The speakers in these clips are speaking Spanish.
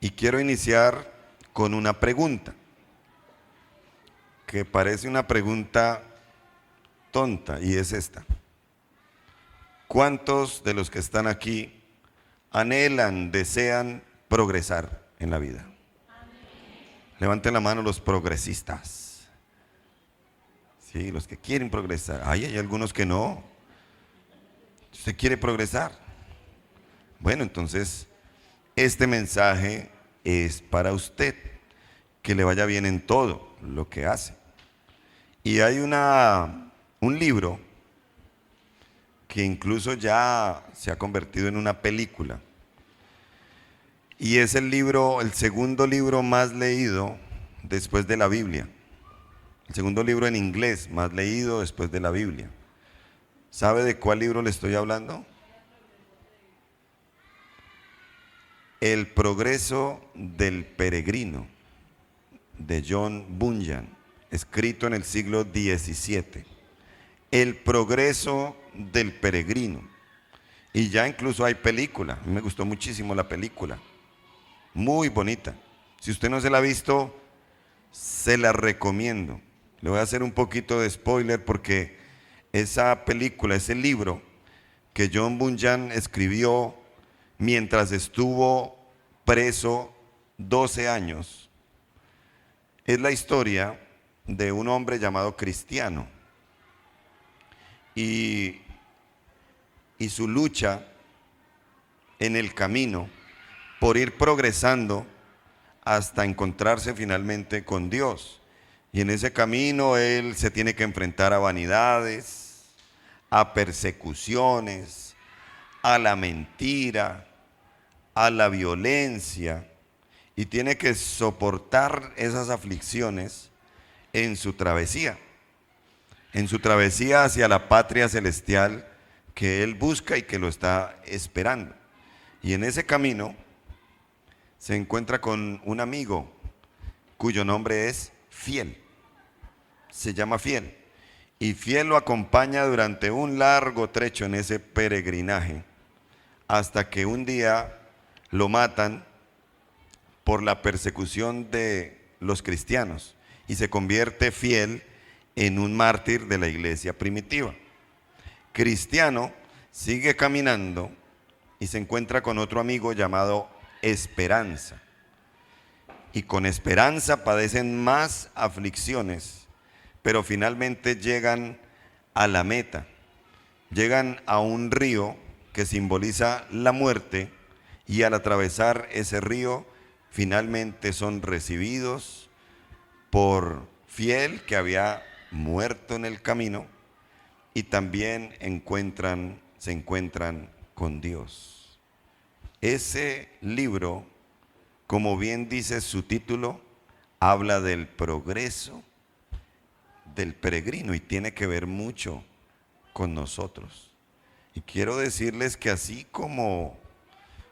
Y quiero iniciar con una pregunta, que parece una pregunta tonta, y es esta. ¿Cuántos de los que están aquí anhelan, desean progresar en la vida? Levanten la mano los progresistas. Sí, los que quieren progresar. Ay, hay algunos que no. ¿Usted quiere progresar? Bueno, entonces este mensaje es para usted, que le vaya bien en todo lo que hace. Y hay un libro que incluso ya se ha convertido en una película. Y es el segundo libro más leído después de la Biblia. El segundo libro en inglés más leído después de la Biblia. ¿Sabe de cuál libro le estoy hablando? El progreso del peregrino, de John Bunyan, escrito en el siglo XVII. El progreso del peregrino. Y ya incluso hay película. A mí me gustó muchísimo la película. Muy bonita. Si usted no se la ha visto, se la recomiendo. Le voy a hacer un poquito de spoiler porque esa película, ese libro que John Bunyan escribió mientras estuvo preso 12 años, es la historia de un hombre llamado Cristiano y su lucha en el camino por ir progresando hasta encontrarse finalmente con Dios. Y en ese camino él se tiene que enfrentar a vanidades, a persecuciones, a la mentira, a la violencia, y tiene que soportar esas aflicciones en su travesía hacia la patria celestial que él busca y que lo está esperando. Y en ese camino se encuentra con un amigo cuyo nombre es Fiel. Se llama Fiel. Y Fiel lo acompaña durante un largo trecho en ese peregrinaje, hasta que un día lo matan por la persecución de los cristianos y se convierte Fiel en un mártir de la iglesia primitiva. Cristiano sigue caminando y se encuentra con otro amigo llamado Esperanza. Y con Esperanza padecen más aflicciones, pero finalmente llegan a la meta. Llegan a un río que simboliza la muerte, y al atravesar ese río finalmente son recibidos por Fiel, que había muerto en el camino, y también se encuentran con Dios. Ese libro, como bien dice su título, habla del progreso del peregrino y tiene que ver mucho con nosotros. Y quiero decirles que así como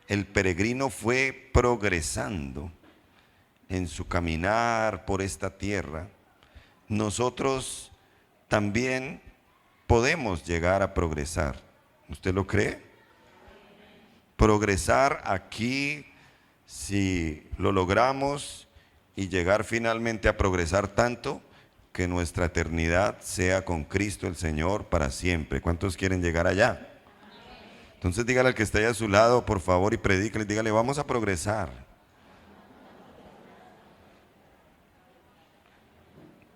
el peregrino fue progresando en su caminar por esta tierra, nosotros también podemos llegar a progresar. ¿Usted lo cree? Progresar aquí, si lo logramos, y llegar finalmente a progresar tanto que nuestra eternidad sea con Cristo el Señor para siempre. ¿Cuántos quieren llegar allá? Entonces dígale al que está ahí a su lado, por favor, y predícale, dígale, vamos a progresar.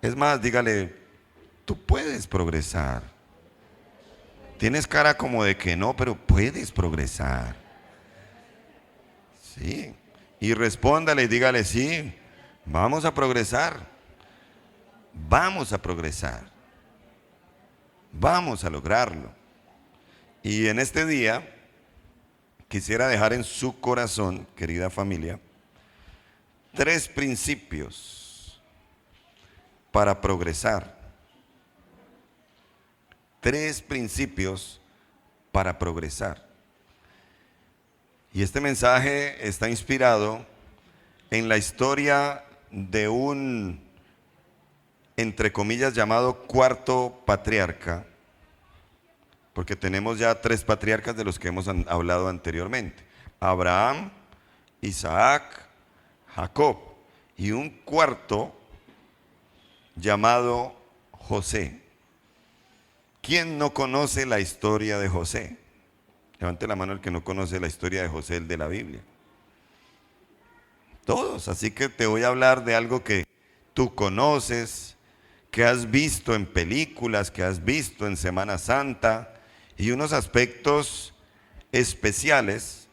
Es más, dígale, tú puedes progresar. Tienes cara como de que no, pero puedes progresar. Sí. Y respóndale y dígale, sí, vamos a progresar. Vamos a progresar. Vamos a lograrlo. Y en este día quisiera dejar en su corazón, querida familia, 3 principios para progresar. 3 principios para progresar. Y este mensaje está inspirado en la historia de un, entre comillas, llamado cuarto patriarca, porque tenemos ya 3 patriarcas de los que hemos hablado anteriormente: Abraham, Isaac Jacob, y un cuarto llamado José. ¿Quién no conoce la historia de José? Levante la mano el que no conoce la historia de José, el de la Biblia. Todos, así que te voy a hablar de algo que tú conoces, que has visto en películas, que has visto en Semana Santa, y unos aspectos especiales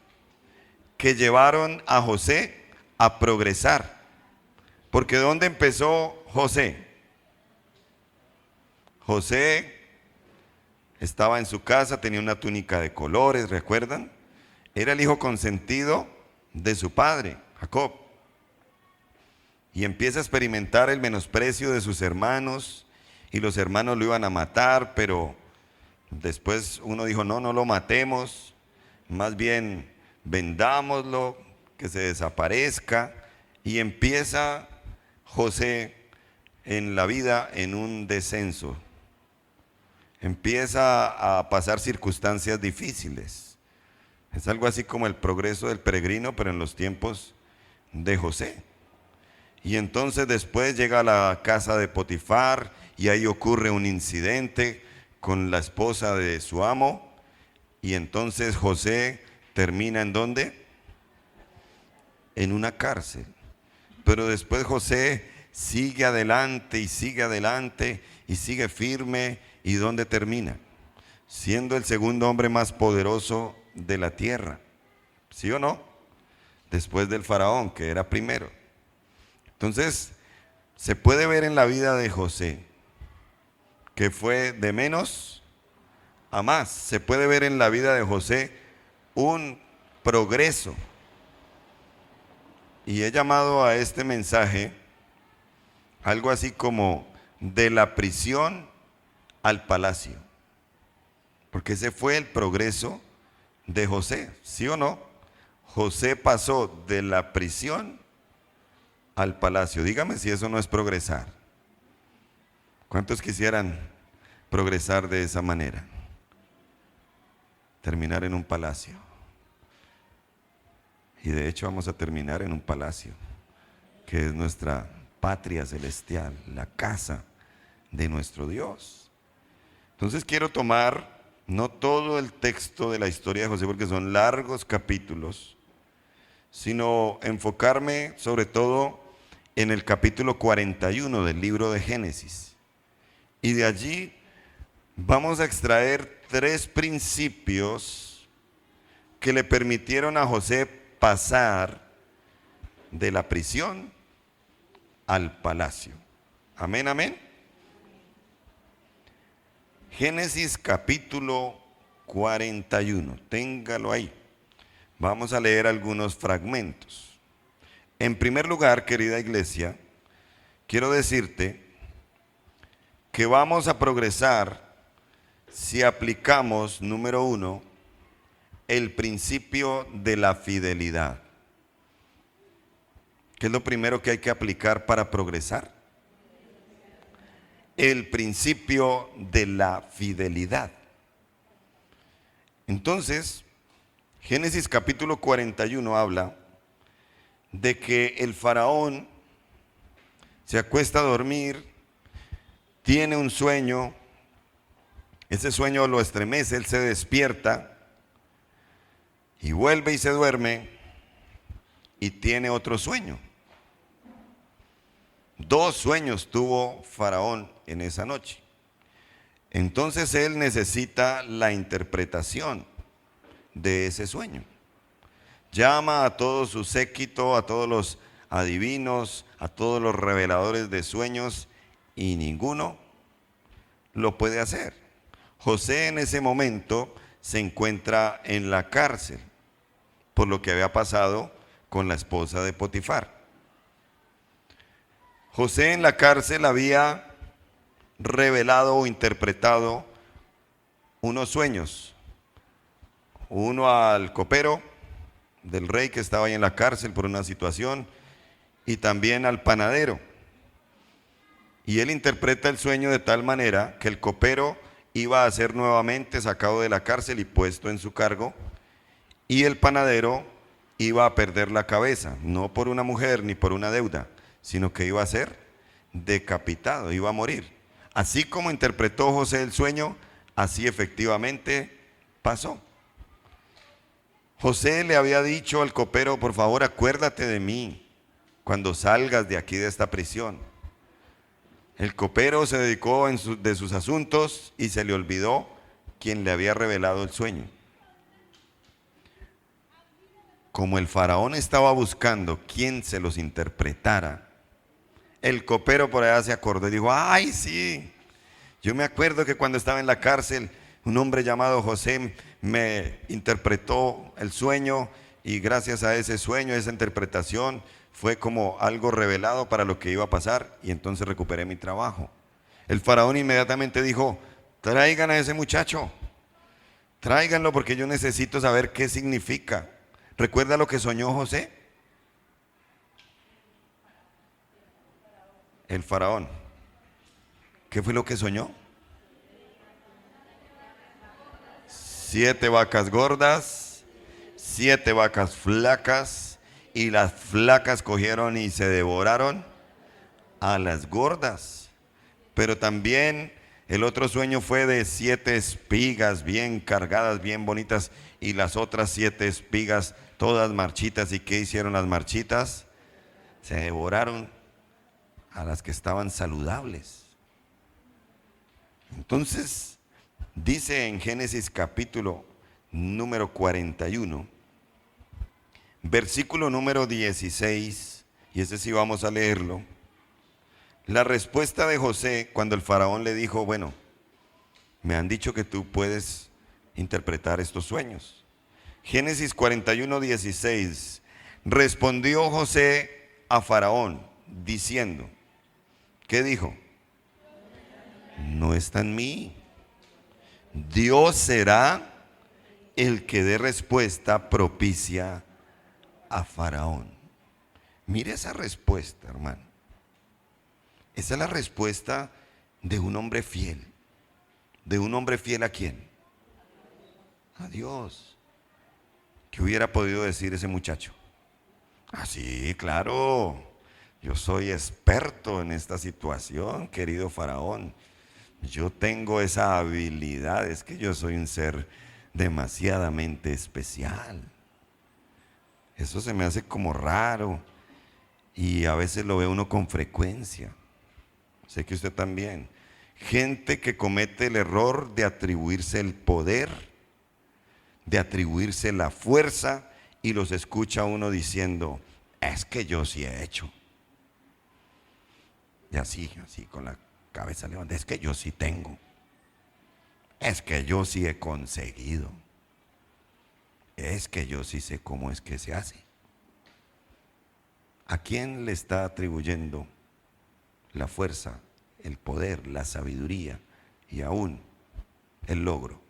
que llevaron a José a progresar. Porque ¿dónde empezó José? José estaba en su casa, tenía una túnica de colores, ¿recuerdan? Era el hijo consentido de su padre, Jacob. Y empieza a experimentar el menosprecio de sus hermanos, y los hermanos lo iban a matar, pero después uno dijo, no, no lo matemos, más bien vendámoslo, que se desaparezca, y empieza José en la vida en un descenso. Empieza a pasar circunstancias difíciles. Es algo así como el progreso del peregrino, pero en los tiempos de José. Y entonces después llega a la casa de Potifar y ahí ocurre un incidente con la esposa de su amo. Y entonces José termina ¿en dónde? En una cárcel. Pero después José sigue adelante y sigue adelante y sigue firme. ¿Y dónde termina? Siendo el segundo hombre más poderoso de la tierra. ¿Sí o no? Después del faraón, que era primero. Entonces, se puede ver en la vida de José que fue de menos a más. Se puede ver en la vida de José un progreso. Y he llamado a este mensaje algo así como de la prisión al palacio. Porque ese fue el progreso de José, ¿sí o no? José pasó de la prisión al palacio. Dígame si eso no es progresar. ¿Cuántos quisieran progresar de esa manera? Terminar en un palacio. Y de hecho vamos a terminar en un palacio, que es nuestra patria celestial, la casa de nuestro Dios. Entonces quiero tomar no todo el texto de la historia de José, porque son largos capítulos, sino enfocarme sobre todo en el capítulo 41 del libro de Génesis. Y de allí vamos a extraer 3 principios que le permitieron a José pasar de la prisión al palacio. Amén, amén. Génesis capítulo 41, téngalo ahí. Vamos a leer algunos fragmentos. En primer lugar, querida iglesia, quiero decirte que vamos a progresar si aplicamos, número 1, el principio de la fidelidad. ¿Qué es lo primero que hay que aplicar para progresar? El principio de la fidelidad. Entonces, Génesis capítulo 41 habla de que el faraón se acuesta a dormir, tiene un sueño, ese sueño lo estremece, él se despierta y vuelve y se duerme y tiene otro sueño. 2 sueños tuvo Faraón en esa noche. Entonces él necesita la interpretación de ese sueño. Llama a todo su séquito, a todos los adivinos, a todos los reveladores de sueños, y ninguno lo puede hacer. José en ese momento se encuentra en la cárcel por lo que había pasado con la esposa de Potifar. José en la cárcel había revelado o interpretado unos sueños. Uno al copero del rey que estaba ahí en la cárcel por una situación, y también al panadero. Y él interpreta el sueño de tal manera que el copero iba a ser nuevamente sacado de la cárcel y puesto en su cargo, y el panadero iba a perder la cabeza, no por una mujer ni por una deuda, sino que iba a ser decapitado, iba a morir. Así como interpretó José el sueño, así efectivamente pasó. José le había dicho al copero: por favor, acuérdate de mí cuando salgas de aquí, de esta prisión. El copero se dedicó de sus asuntos y se le olvidó quien le había revelado el sueño. Como el faraón estaba buscando quien se los interpretara, el copero por allá se acordó y dijo: ay, sí, yo me acuerdo que cuando estaba en la cárcel, un hombre llamado José me interpretó el sueño, y gracias a ese sueño, esa interpretación, fue como algo revelado para lo que iba a pasar, y entonces recuperé mi trabajo. El faraón inmediatamente dijo: traigan a ese muchacho, tráiganlo, porque yo necesito saber qué significa. ¿Recuerda lo que soñó José? El faraón. ¿Qué fue lo que soñó? 7 vacas gordas, 7 vacas flacas, y las flacas cogieron y se devoraron a las gordas. Pero también el otro sueño fue de 7 espigas bien cargadas, bien bonitas, y las otras 7 espigas todas marchitas. ¿Y qué hicieron las marchitas? Se devoraron a las que estaban saludables. Entonces, dice en Génesis capítulo número 41, versículo número 16, y ese sí vamos a leerlo. La respuesta de José cuando el faraón le dijo: bueno, me han dicho que tú puedes interpretar estos sueños. Génesis 41, 16. Respondió José a faraón diciendo, ¿qué dijo? No está en mí. Dios será el que dé respuesta propicia a faraón. Mire esa respuesta, hermano. Esa es la respuesta de un hombre fiel. ¿De un hombre fiel a quién? A Dios. ¿Qué hubiera podido decir ese muchacho? Ah, sí, claro. Yo soy experto en esta situación, querido faraón. Yo tengo esa habilidad, es que yo soy un ser demasiadamente especial. Eso se me hace como raro, y a veces lo ve uno con frecuencia. Sé que usted también. Gente que comete el error de atribuirse el poder, de atribuirse la fuerza, y los escucha uno diciendo: es que yo sí he hecho. Y así con la cabeza levantada: es que yo sí tengo. Es que yo sí he conseguido. Es que yo sí sé cómo es que se hace. ¿A quién le está atribuyendo la fuerza, el poder, la sabiduría y aún el logro?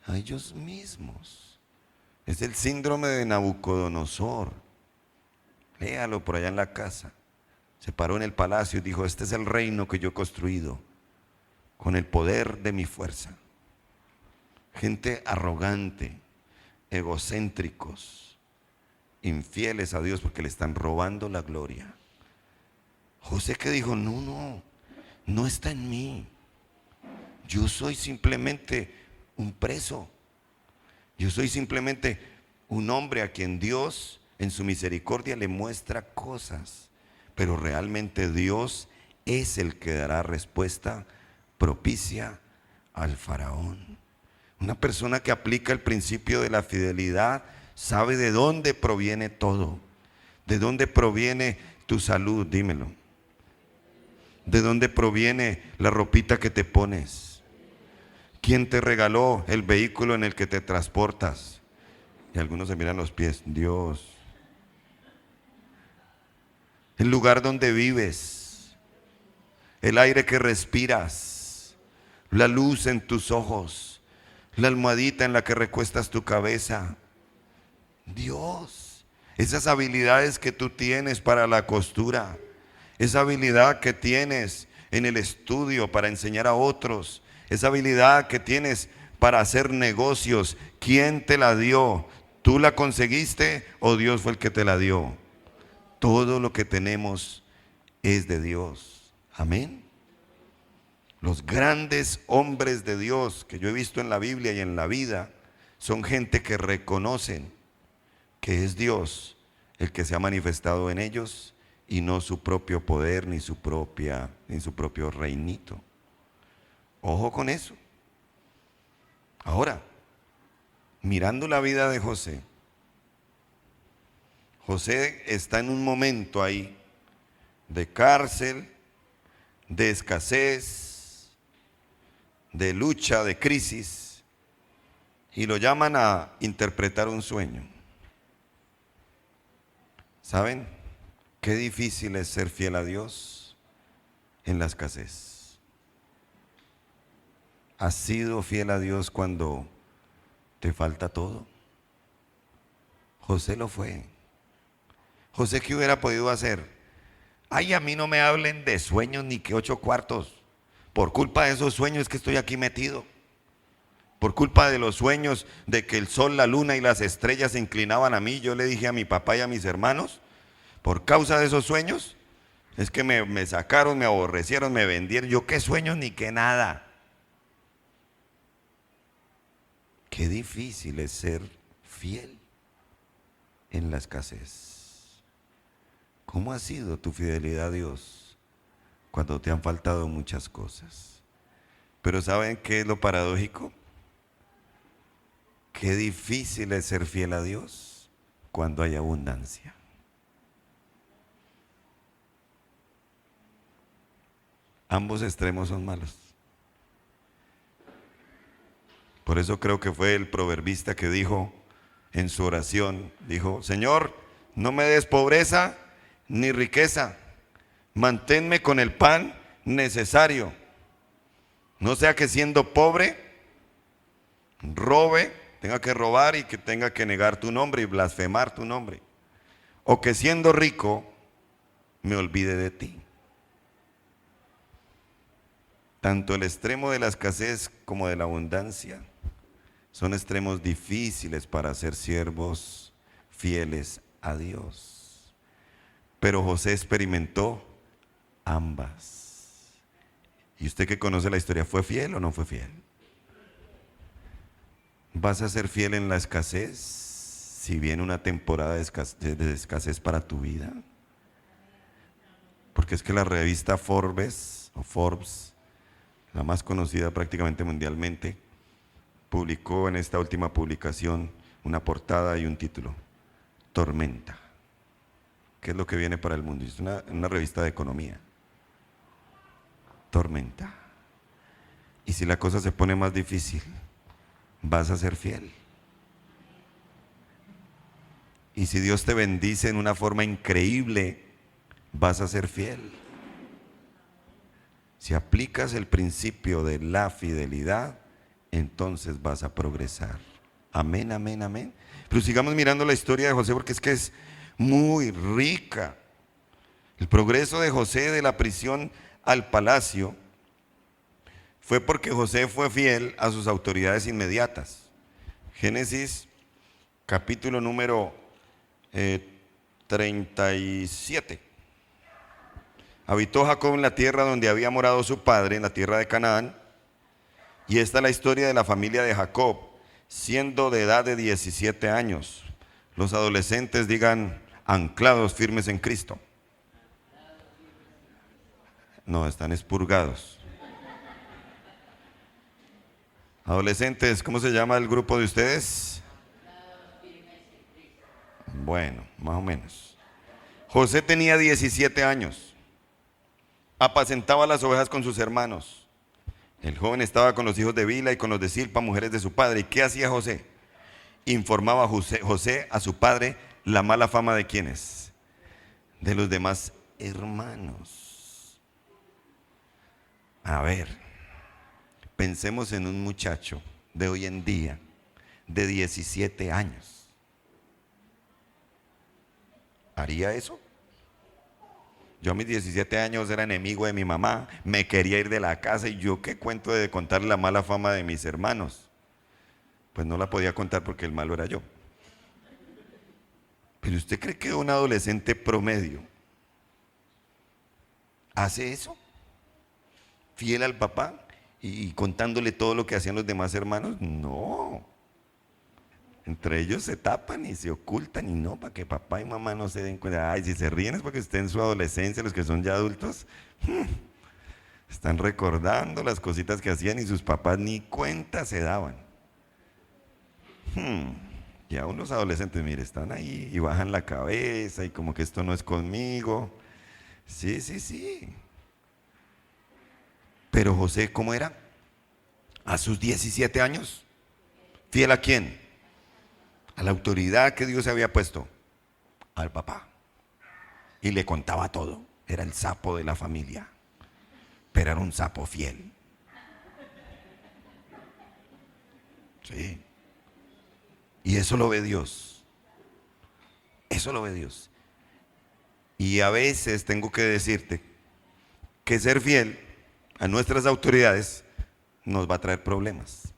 A ellos mismos. Es el síndrome de Nabucodonosor. Léalo por allá en la casa. Se paró en el palacio y dijo: este es el reino que yo he construido con el poder de mi fuerza. Gente arrogante, egocéntricos, infieles a Dios porque le están robando la gloria. José, que dijo: no está en mí. Yo soy simplemente un preso. Yo soy simplemente un hombre a quien Dios en su misericordia le muestra cosas, pero realmente Dios es el que dará respuesta propicia al faraón. Una persona que aplica el principio de la fidelidad sabe de dónde proviene todo. ¿De dónde proviene tu salud? Dímelo. ¿De dónde proviene la ropita que te pones? ¿Quién te regaló el vehículo en el que te transportas? Y algunos se miran los pies. Dios. El lugar donde vives, el aire que respiras, la luz en tus ojos, la almohadita en la que recuestas tu cabeza. Dios. Esas habilidades que tú tienes para la costura, esa habilidad que tienes en el estudio para enseñar a otros, esa habilidad que tienes para hacer negocios. ¿Quién te la dio? ¿Tú la conseguiste o Dios fue el que te la dio? Todo lo que tenemos es de Dios. Amén. Los grandes hombres de Dios que yo he visto en la Biblia y en la vida son gente que reconocen que es Dios el que se ha manifestado en ellos y no su propio poder ni su propio reinito. Ojo con eso. Ahora, mirando la vida de José, José está en un momento ahí de cárcel, de escasez, de lucha, de crisis, y lo llaman a interpretar un sueño. ¿Saben? Qué difícil es ser fiel a Dios en la escasez. ¿Has sido fiel a Dios cuando te falta todo? José lo fue. José, ¿qué hubiera podido hacer? Ay, a mí no me hablen de sueños ni que 8 cuartos. Por culpa de esos sueños que estoy aquí metido. Por culpa de los sueños de que el sol, la luna y las estrellas se inclinaban a mí, yo le dije a mi papá y a mis hermanos, por causa de esos sueños, es que me sacaron, me aborrecieron, me vendieron. Yo qué sueños ni qué nada. Qué difícil es ser fiel en la escasez. ¿Cómo ha sido tu fidelidad a Dios cuando te han faltado muchas cosas? Pero ¿saben qué es lo paradójico? Qué difícil es ser fiel a Dios cuando hay abundancia. Ambos extremos son malos. Por eso creo que fue el proverbista que dijo en su oración, dijo: Señor, no me des pobreza ni riqueza, manténme con el pan necesario. No sea que siendo pobre, robe, tenga que robar y que tenga que negar tu nombre y blasfemar tu nombre. O que siendo rico, me olvide de ti. Tanto el extremo de la escasez como de la abundancia son extremos difíciles para ser siervos fieles a Dios. Pero José experimentó ambas. ¿Y usted que conoce la historia, fue fiel o no fue fiel? ¿Vas a ser fiel en la escasez si viene una temporada de escasez para tu vida? Porque es que la revista Forbes, la más conocida prácticamente mundialmente, publicó en esta última publicación una portada y un título: Tormenta. ¿Qué es lo que viene para el mundo? Es una revista de economía. Tormenta. Y si la cosa se pone más difícil, vas a ser fiel. Y si Dios te bendice en una forma increíble, vas a ser fiel. Si aplicas el principio de la fidelidad, entonces vas a progresar. Amén, amén, amén. Pero sigamos mirando la historia de José, porque es que es muy rica. El progreso de José de la prisión al palacio fue porque José fue fiel a sus autoridades inmediatas. Génesis capítulo número 37. Habitó Jacob en la tierra donde había morado su padre, en la tierra de Canaán. Y esta es la historia de la familia de Jacob, siendo de edad de 17 años. Los adolescentes digan: anclados firmes en Cristo. No, están expurgados. Adolescentes, ¿cómo se llama el grupo de ustedes? Bueno, más o menos. José tenía 17 años. Apacentaba las ovejas con sus hermanos. El joven estaba con los hijos de Bila y con los de Silpa, mujeres de su padre. ¿Y qué hacía José? Informaba José a su padre la mala fama de ¿quiénes? De los demás hermanos. A ver, pensemos en un muchacho de hoy en día de 17 años. ¿Haría eso? Yo a mis 17 años era enemigo de mi mamá, me quería ir de la casa y yo qué cuento de contarle la mala fama de mis hermanos. Pues no la podía contar porque el malo era yo. Pero ¿usted cree que un adolescente promedio hace eso? Fiel al papá y contándole todo lo que hacían los demás hermanos. No. Entre ellos se tapan y se ocultan y no, para que papá y mamá no se den cuenta. Ay, si se ríen es porque estén en su adolescencia, los que son ya adultos, están recordando las cositas que hacían y sus papás ni cuenta se daban. Y aún los adolescentes, mire, están ahí y bajan la cabeza y como que esto no es conmigo. Sí, sí, sí. Pero José, ¿cómo era? A sus 17 años. ¿Fiel a quién? A la autoridad que Dios había puesto. Al papá. Y le contaba todo. Era el sapo de la familia. Pero era un sapo fiel. Sí. Y eso lo ve Dios. Eso lo ve Dios. Y a veces tengo que decirte que ser fiel a nuestras autoridades nos va a traer problemas.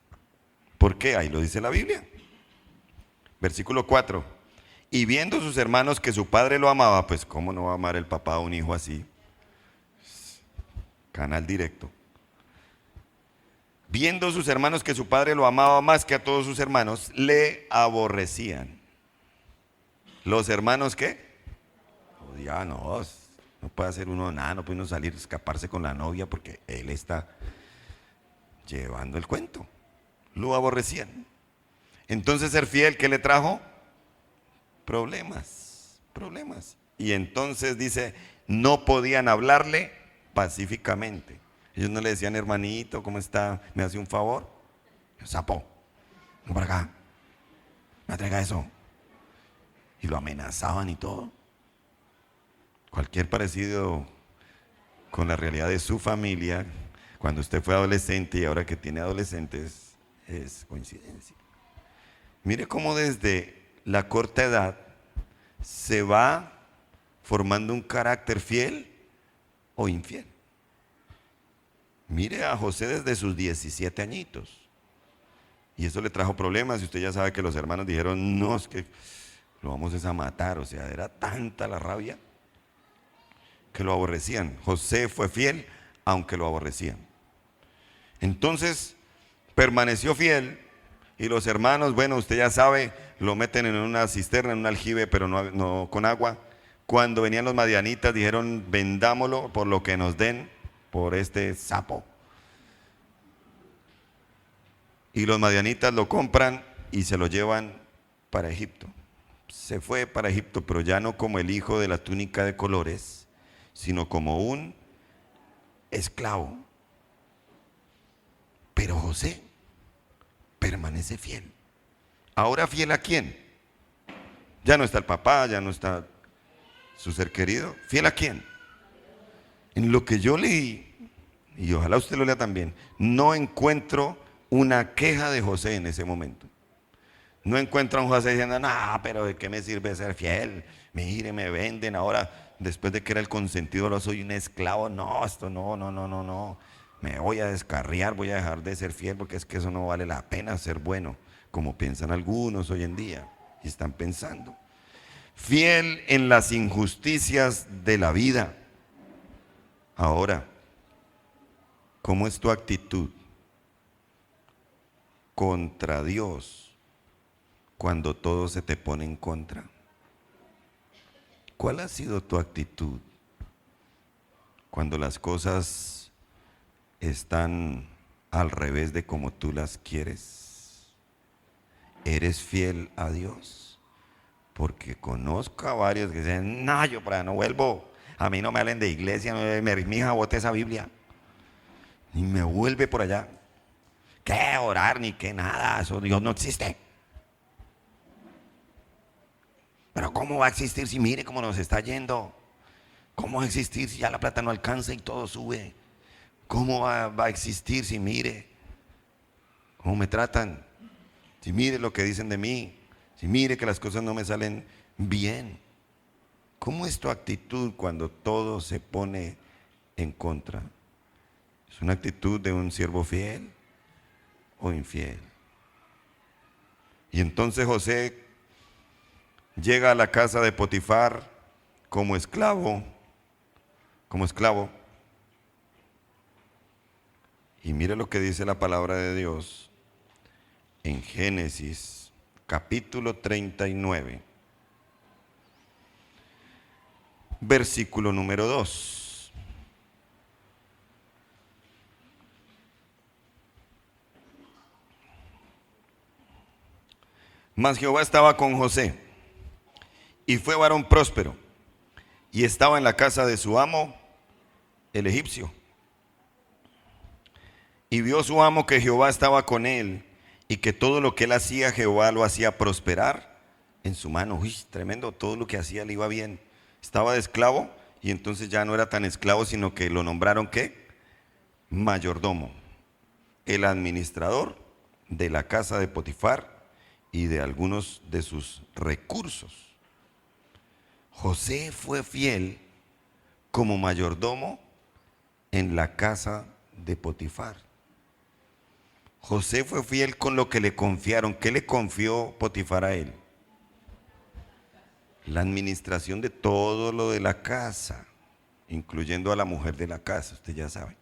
¿Por qué? Ahí lo dice la Biblia. Versículo 4. Y viendo sus hermanos que su padre lo amaba, pues ¿cómo no va a amar el papá a un hijo así? Canal directo. Viendo sus hermanos que su padre lo amaba más que a todos sus hermanos, le aborrecían. ¿Los hermanos qué? Ya no, no puede hacer uno nada, no puede uno salir, escaparse con la novia porque él está llevando el cuento. Lo aborrecían. Entonces ser fiel, ¿qué le trajo? Problemas, problemas. Y entonces dice, no podían hablarle pacíficamente. Ellos no le decían, hermanito, ¿cómo está? ¿Me hace un favor? Sapo, ven para acá, me traiga eso. Y lo amenazaban y todo. Cualquier parecido con la realidad de su familia, cuando usted fue adolescente y ahora que tiene adolescentes, es coincidencia. Mire cómo desde la corta edad se va formando un carácter fiel o infiel. Mire a José desde sus 17 añitos. Y eso le trajo problemas y usted ya sabe que los hermanos dijeron, no, es que lo vamos a matar. O sea, era tanta la rabia que lo aborrecían. José fue fiel aunque lo aborrecían. Entonces permaneció fiel y los hermanos, bueno, usted ya sabe, lo meten en una cisterna, en un aljibe, pero no con agua. Cuando venían los madianitas dijeron, vendámoslo por lo que nos den por este sapo. Y los madianitas lo compran y se lo llevan para Egipto. Se fue para Egipto, pero ya no como el hijo de la túnica de colores, sino como un esclavo. Pero José permanece fiel. ¿Ahora fiel a quién? Ya no está el papá, ya no está su ser querido. ¿Fiel a quién? En lo que yo leí, y ojalá usted lo lea también, no encuentro una queja de José en ese momento. No encuentro a un José diciendo, no, pero ¿de qué me sirve ser fiel? Mire, me venden ahora, después de que era el consentido, ahora soy un esclavo. No, esto no, no, no, no, no. Me voy a descarriar, voy a dejar de ser fiel porque es que eso no vale la pena ser bueno, como piensan algunos hoy en día y están pensando. Fiel en las injusticias de la vida. Ahora, ¿cómo es tu actitud contra Dios cuando todo se te pone en contra? ¿Cuál ha sido tu actitud cuando las cosas están al revés de como tú las quieres? ¿Eres fiel a Dios? Porque conozco a varios que dicen, no, yo para no vuelvo, a mí no me hablen de iglesia, mi hija bote esa Biblia, ni me vuelve por allá. ¿Qué orar ni qué nada? Eso Dios no existe. Pero ¿cómo va a existir si mire cómo nos está yendo? ¿Cómo va a existir si ya la plata no alcanza y todo sube? ¿Cómo va a existir si mire cómo me tratan? Si mire lo que dicen de mí, si mire que las cosas no me salen bien. ¿Cómo es tu actitud cuando todo se pone en contra? ¿Es una actitud de un siervo fiel o infiel? Y entonces José llega a la casa de Potifar como esclavo, como esclavo. Y mire lo que dice la palabra de Dios en Génesis capítulo 39, versículo número 2. Mas Jehová estaba con José, y fue varón próspero, y estaba en la casa de su amo, el egipcio. Y vio su amo que Jehová estaba con él, y que todo lo que él hacía, Jehová lo hacía prosperar en su mano. Uy, tremendo, todo lo que hacía le iba bien. Estaba de esclavo, y entonces ya no era tan esclavo, sino que lo nombraron, ¿qué? Mayordomo, el administrador de la casa de Potifar y de algunos de sus recursos. José fue fiel como mayordomo en la casa de Potifar. José fue fiel con lo que le confiaron. ¿Qué le confió Potifar a él? La administración de todo lo de la casa, incluyendo a la mujer de la casa, usted ya sabe.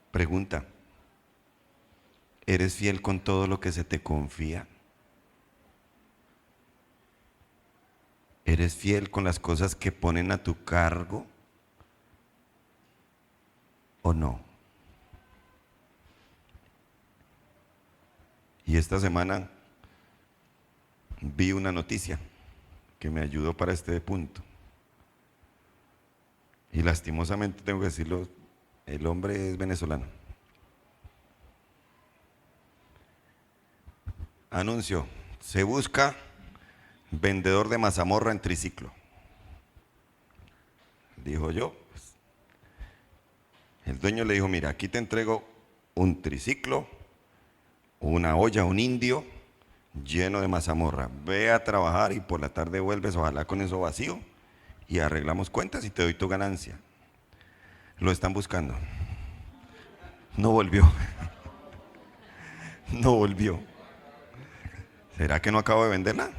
Pregunta, ¿eres fiel con todo lo que se te confía? ¿Eres fiel con las cosas que ponen a tu cargo o no? Y esta semana vi una noticia que me ayudó para este punto. Y lastimosamente tengo que decirlo, el hombre es venezolano. Anuncio, se busca vendedor de mazamorra en triciclo. Dijo yo, pues, el dueño le dijo, mira, aquí te entrego un triciclo, una olla, un indio lleno de mazamorra. Ve a trabajar y por la tarde vuelves, ojalá con eso vacío, y arreglamos cuentas y te doy tu ganancia. Lo están buscando. No volvió. No volvió. ¿Será que no acabo de venderla?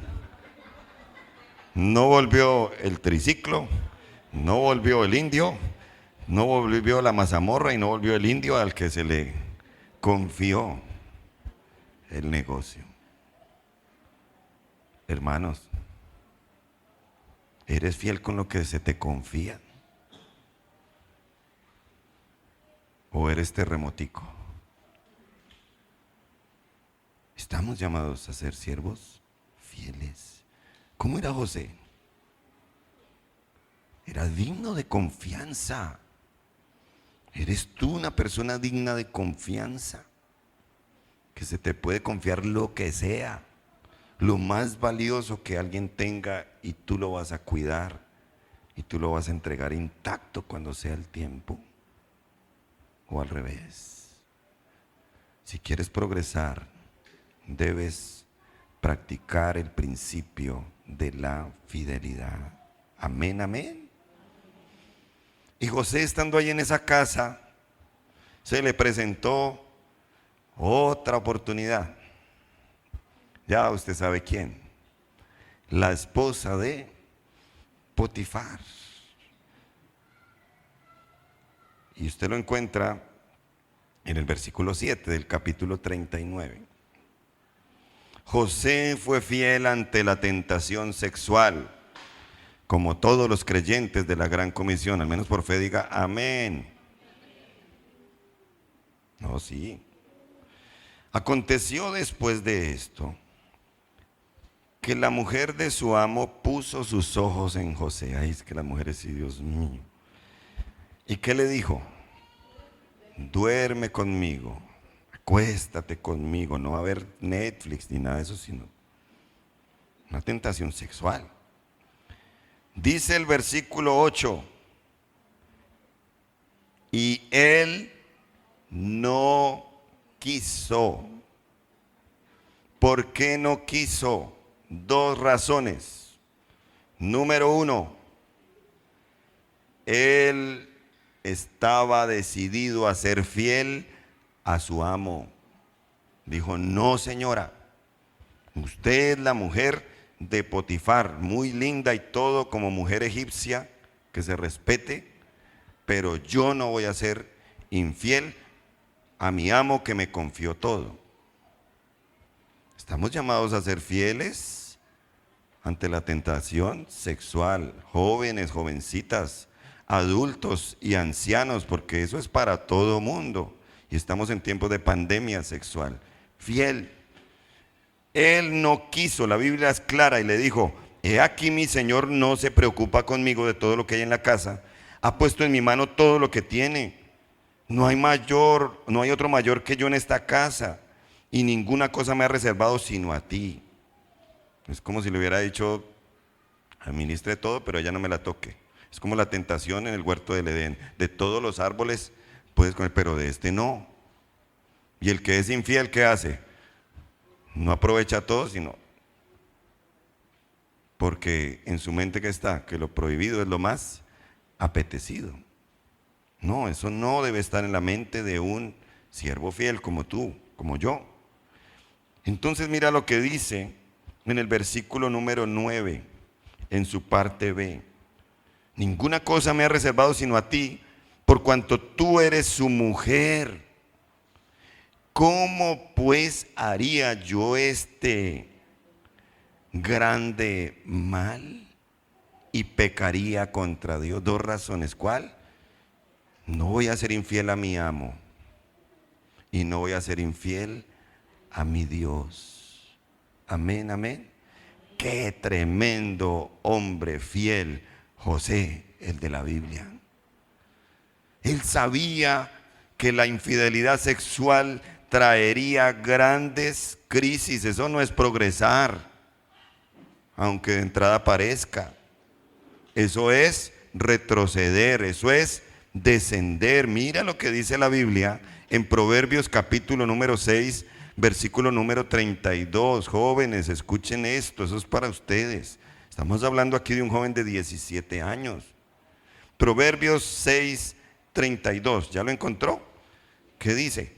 No volvió el triciclo, no volvió el indio, no volvió la mazamorra y no volvió el indio al que se le confió el negocio. Hermanos, ¿eres fiel con lo que se te confía? ¿O eres terremotico? Estamos llamados a ser siervos fieles. ¿Cómo era José? Era digno de confianza. ¿Eres tú una persona digna de confianza? Que se te puede confiar lo que sea, lo más valioso que alguien tenga, y tú lo vas a cuidar y tú lo vas a entregar intacto cuando sea el tiempo. O al revés. Si quieres progresar, debes practicar el principio de la fidelidad. Amén, amén. Y José, estando ahí en esa casa, se le presentó otra oportunidad. Ya usted sabe quién. La esposa de Potifar. Y usted lo encuentra en el versículo 7 del capítulo 39. José fue fiel ante la tentación sexual, como todos los creyentes de la gran comisión. Al menos por fe diga amén. No, sí. Aconteció después de esto que la mujer de su amo puso sus ojos en José. Ay, es que las mujeres, sí, Dios mío. ¿Y qué le dijo? Duerme conmigo, acuéstate conmigo. No va a haber Netflix ni nada de eso, sino una tentación sexual. Dice el versículo 8, y él no quiso. ¿Por qué no quiso? Dos razones. Número uno, él estaba decidido a ser fiel a su amo. Dijo, no señora, usted es la mujer de Potifar, muy linda y todo como mujer egipcia, que se respete, pero yo no voy a ser infiel a mi amo que me confió todo. Estamos llamados a ser fieles ante la tentación sexual, jóvenes, jovencitas, adultos y ancianos, porque eso es para todo mundo. Y estamos en tiempos de pandemia sexual. Fiel. Él no quiso, la Biblia es clara y le dijo, he aquí mi Señor no se preocupa conmigo de todo lo que hay en la casa, ha puesto en mi mano todo lo que tiene. No hay otro mayor que yo en esta casa, y ninguna cosa me ha reservado sino a ti. Es como si le hubiera dicho, administre todo, pero ella no me la toque. Es como la tentación en el huerto del Edén. De todos los árboles puedes comer, pero de este no. Y el que es infiel, ¿qué hace? No aprovecha todo, sino porque en su mente que está, que lo prohibido es lo más apetecido. No, eso no debe estar en la mente de un siervo fiel como tú, como yo. Entonces mira lo que dice en el versículo número 9, en su parte B. Ninguna cosa me ha reservado sino a ti, por cuanto tú eres su mujer. ¿Cómo pues haría yo este grande mal y pecaría contra Dios? Dos razones. ¿Cuál? No voy a ser infiel a mi amo y no voy a ser infiel a mi Dios. Amén, amén. Qué tremendo hombre fiel, José, el de la Biblia. Él sabía que la infidelidad sexual traería grandes crisis. Eso no es progresar, aunque de entrada parezca. Eso es retroceder, eso es descender. Mira lo que dice la Biblia en Proverbios capítulo número 6, versículo número 32. Jóvenes, escuchen esto, eso es para ustedes. Estamos hablando aquí de un joven de 17 años. Proverbios 6, 32. ¿Ya lo encontró? ¿Qué dice?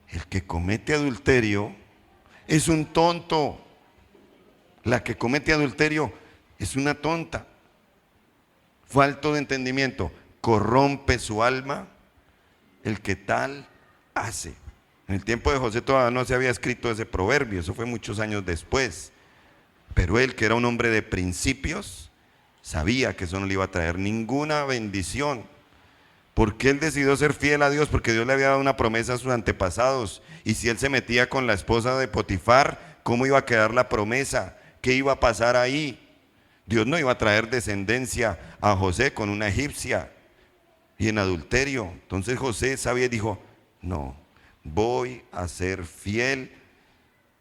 El que comete adulterio es un tonto. La que comete adulterio es una tonta. Falto de entendimiento. Corrompe su alma el que tal hace. En el tiempo de José todavía no se había escrito ese proverbio, eso fue muchos años después. Pero él, que era un hombre de principios, sabía que eso no le iba a traer ninguna bendición. ¿Por qué él decidió ser fiel a Dios? Porque Dios le había dado una promesa a sus antepasados. Y si él se metía con la esposa de Potifar, ¿cómo iba a quedar la promesa? ¿Qué iba a pasar ahí? Dios no iba a traer descendencia a José con una egipcia y en adulterio. Entonces José sabía y dijo, no, voy a ser fiel,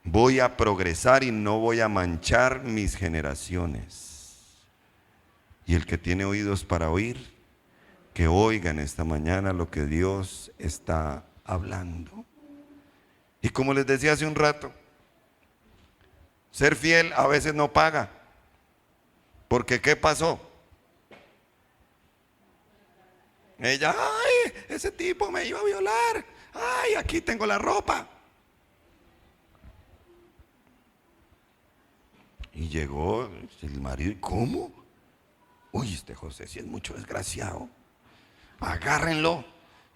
voy a progresar y no voy a manchar mis generaciones. Y el que tiene oídos para oír, que oigan esta mañana lo que Dios está hablando. Y como les decía hace un rato, ser fiel a veces no paga. Porque ¿qué pasó? Ella, ay, ese tipo me iba a violar. Ay, aquí tengo la ropa. Y llegó el marido, ¿y cómo? Uy, este José sí es mucho desgraciado. Agárrenlo.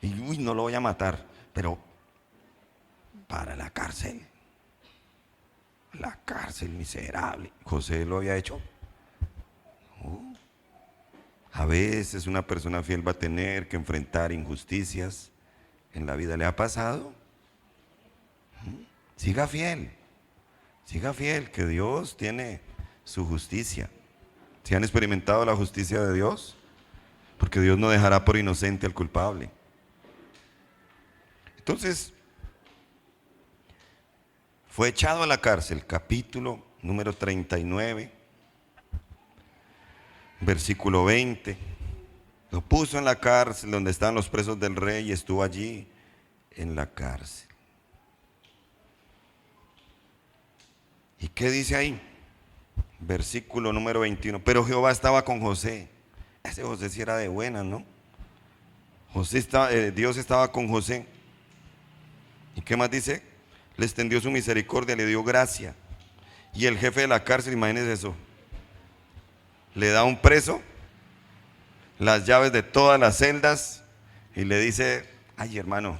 Y uy, no lo voy a matar, pero para la cárcel. La cárcel miserable. José lo había hecho. A veces una persona fiel va a tener que enfrentar injusticias en la vida. ¿Le ha pasado? Siga fiel, que Dios tiene su justicia. ¿Se han experimentado la justicia de Dios? Porque Dios no dejará por inocente al culpable. Entonces, fue echado a la cárcel, capítulo número 39, versículo 20. Lo puso en la cárcel donde están los presos del rey y estuvo allí en la cárcel. ¿Y qué dice ahí? Versículo número 21. Pero Jehová estaba con José. Ese José sí era de buena, ¿no? Dios estaba con José ¿Y qué más dice? Le extendió su misericordia, le dio gracia. Y el jefe de la cárcel, imagínense eso, le da a un preso las llaves de todas las celdas y le dice: ay, hermano,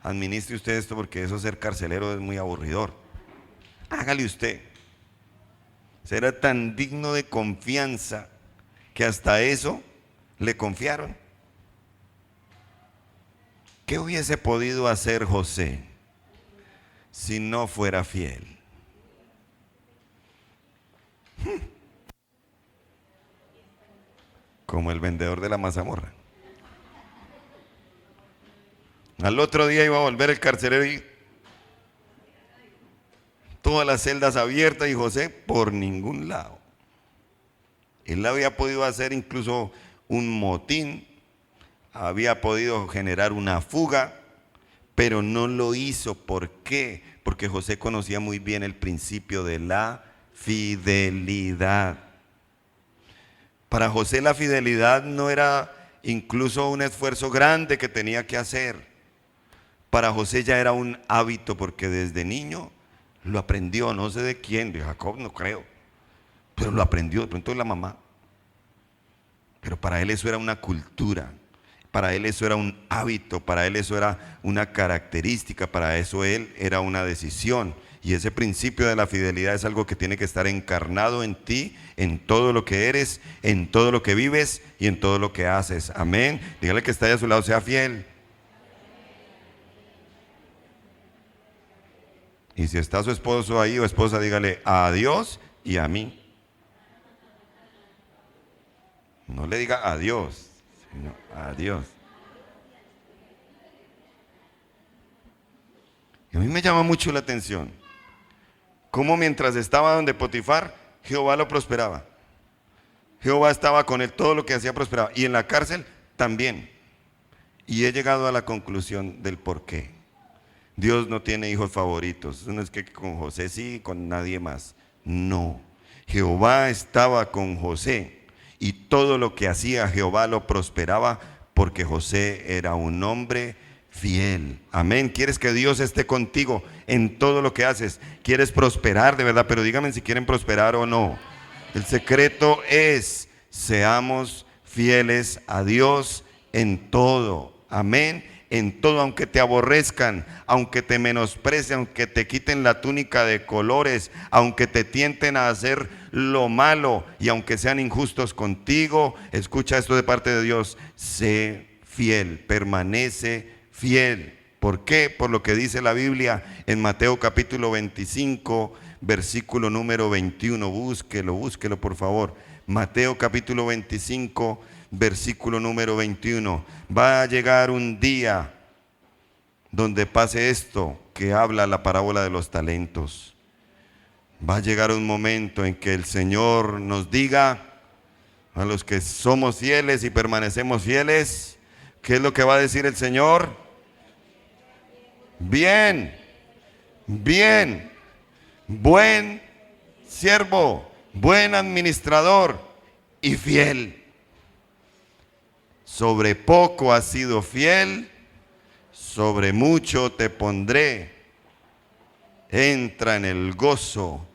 administre usted esto porque eso ser carcelero es muy aburridor. Hágale usted. Será tan digno de confianza que hasta eso le confiaron. ¿Qué hubiese podido hacer José si no fuera fiel? Como el vendedor de la mazamorra. Al otro día iba a volver el carcelero y todas las celdas abiertas, y José por ningún lado. Él había podido hacer incluso un motín, había podido generar una fuga, pero no lo hizo. ¿Por qué? Porque José conocía muy bien el principio de la fidelidad. Para José la fidelidad no era incluso un esfuerzo grande que tenía que hacer. Para José ya era un hábito, porque desde niño lo aprendió, no sé de quién, de Jacob no creo, pero lo aprendió de pronto de la mamá. Pero para él eso era una cultura, para él eso era un hábito, para él eso era una característica, para eso él era una decisión. Y ese principio de la fidelidad es algo que tiene que estar encarnado en ti, en todo lo que eres, en todo lo que vives y en todo lo que haces. Amén. Dígale que está ahí a su lado: sea fiel. Y si está su esposo ahí o esposa, dígale: a Dios y a mí. No le diga adiós, sino a Dios. Y a mí me llama mucho la atención cómo mientras estaba donde Potifar, Jehová lo prosperaba. Jehová estaba con él, todo lo que hacía prosperaba. Y en la cárcel también. Y he llegado a la conclusión del por qué. Dios no tiene hijos favoritos. No es que con José sí, con nadie más. No. Jehová estaba con José. Y todo lo que hacía Jehová lo prosperaba, porque José era un hombre fiel. Amén. ¿Quieres que Dios esté contigo en todo lo que haces? ¿Quieres prosperar de verdad? Pero díganme si quieren prosperar o no. El secreto es: seamos fieles a Dios en todo. Amén. En todo, aunque te aborrezcan, aunque te menosprecien, aunque te quiten la túnica de colores, aunque te tienten a hacer lo malo y aunque sean injustos contigo, escucha esto de parte de Dios: sé fiel, permanece fiel. ¿Por qué? Por lo que dice la Biblia en Mateo capítulo 25, versículo número 21. Búsquelo por favor. Mateo capítulo 25, versículo número 21. Va a llegar un día donde pase esto que habla la parábola de los talentos. Va a llegar un momento en que el Señor nos diga a los que somos fieles y permanecemos fieles, ¿qué es lo que va a decir el Señor? Bien, bien, buen siervo, buen administrador y fiel. Sobre poco has sido fiel, sobre mucho te pondré. Entra en el gozo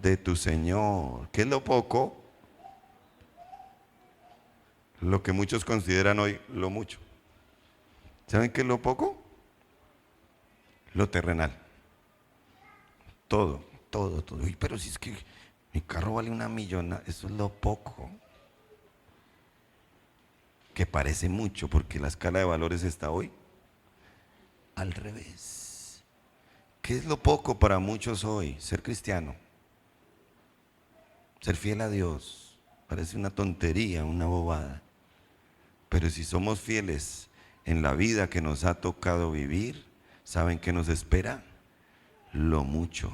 de tu Señor. ¿Qué es lo poco? Lo que muchos consideran hoy lo mucho. ¿Saben qué es lo poco? Lo terrenal. Todo. Uy, pero si es que mi carro vale una millonada, eso es lo poco. Que parece mucho, porque la escala de valores está hoy al revés. ¿Qué es lo poco para muchos hoy? Ser cristiano, ser fiel a Dios. Parece una tontería, una bobada. Pero si somos fieles en la vida que nos ha tocado vivir, ¿saben qué nos espera? Lo mucho.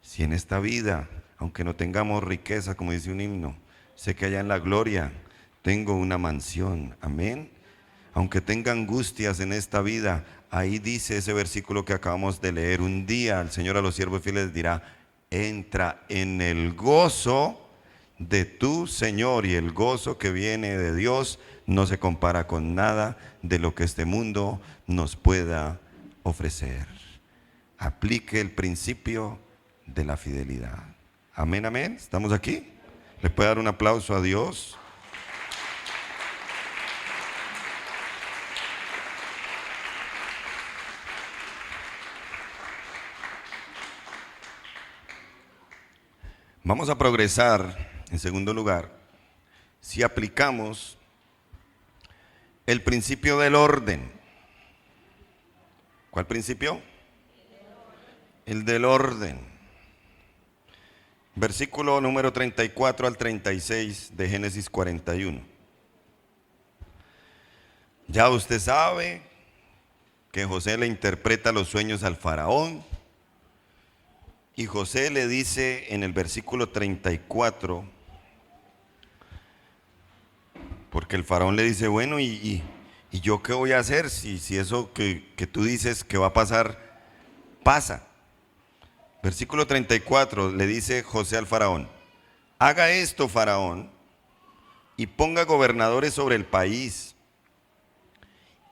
Si en esta vida, aunque no tengamos riqueza, como dice un himno, sé que allá en la gloria tengo una mansión. Amén. Aunque tenga angustias en esta vida, ahí dice ese versículo que acabamos de leer: un día el Señor a los siervos fieles dirá: entra en el gozo de tu Señor. Y el gozo que viene de Dios no se compara con nada de lo que este mundo nos pueda ofrecer. Aplique el principio de la fidelidad. Amén, amén. ¿Estamos aquí? ¿Le puede dar un aplauso a Dios? Vamos a progresar, en segundo lugar, si aplicamos el principio del orden. ¿Cuál principio? El del orden. Versículo número 34 al 36 de Génesis 41. Ya usted sabe que José le interpreta los sueños al faraón. Y José le dice en el versículo 34, porque el faraón le dice, bueno, ¿y yo qué voy a hacer si eso que tú dices que va a pasar, pasa? Versículo 34 le dice José al faraón, haga esto, faraón, y ponga gobernadores sobre el país,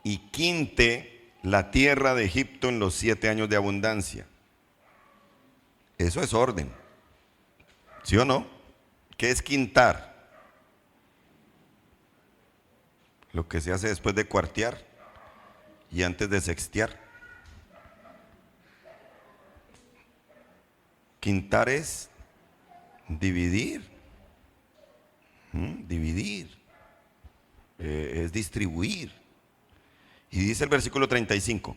y quinte la tierra de Egipto en los 7 años de abundancia. Eso es orden, ¿sí o no? ¿Qué es quintar? Lo que se hace después de cuartear y antes de sextear. Quintar es dividir, es distribuir. Y dice el versículo 35,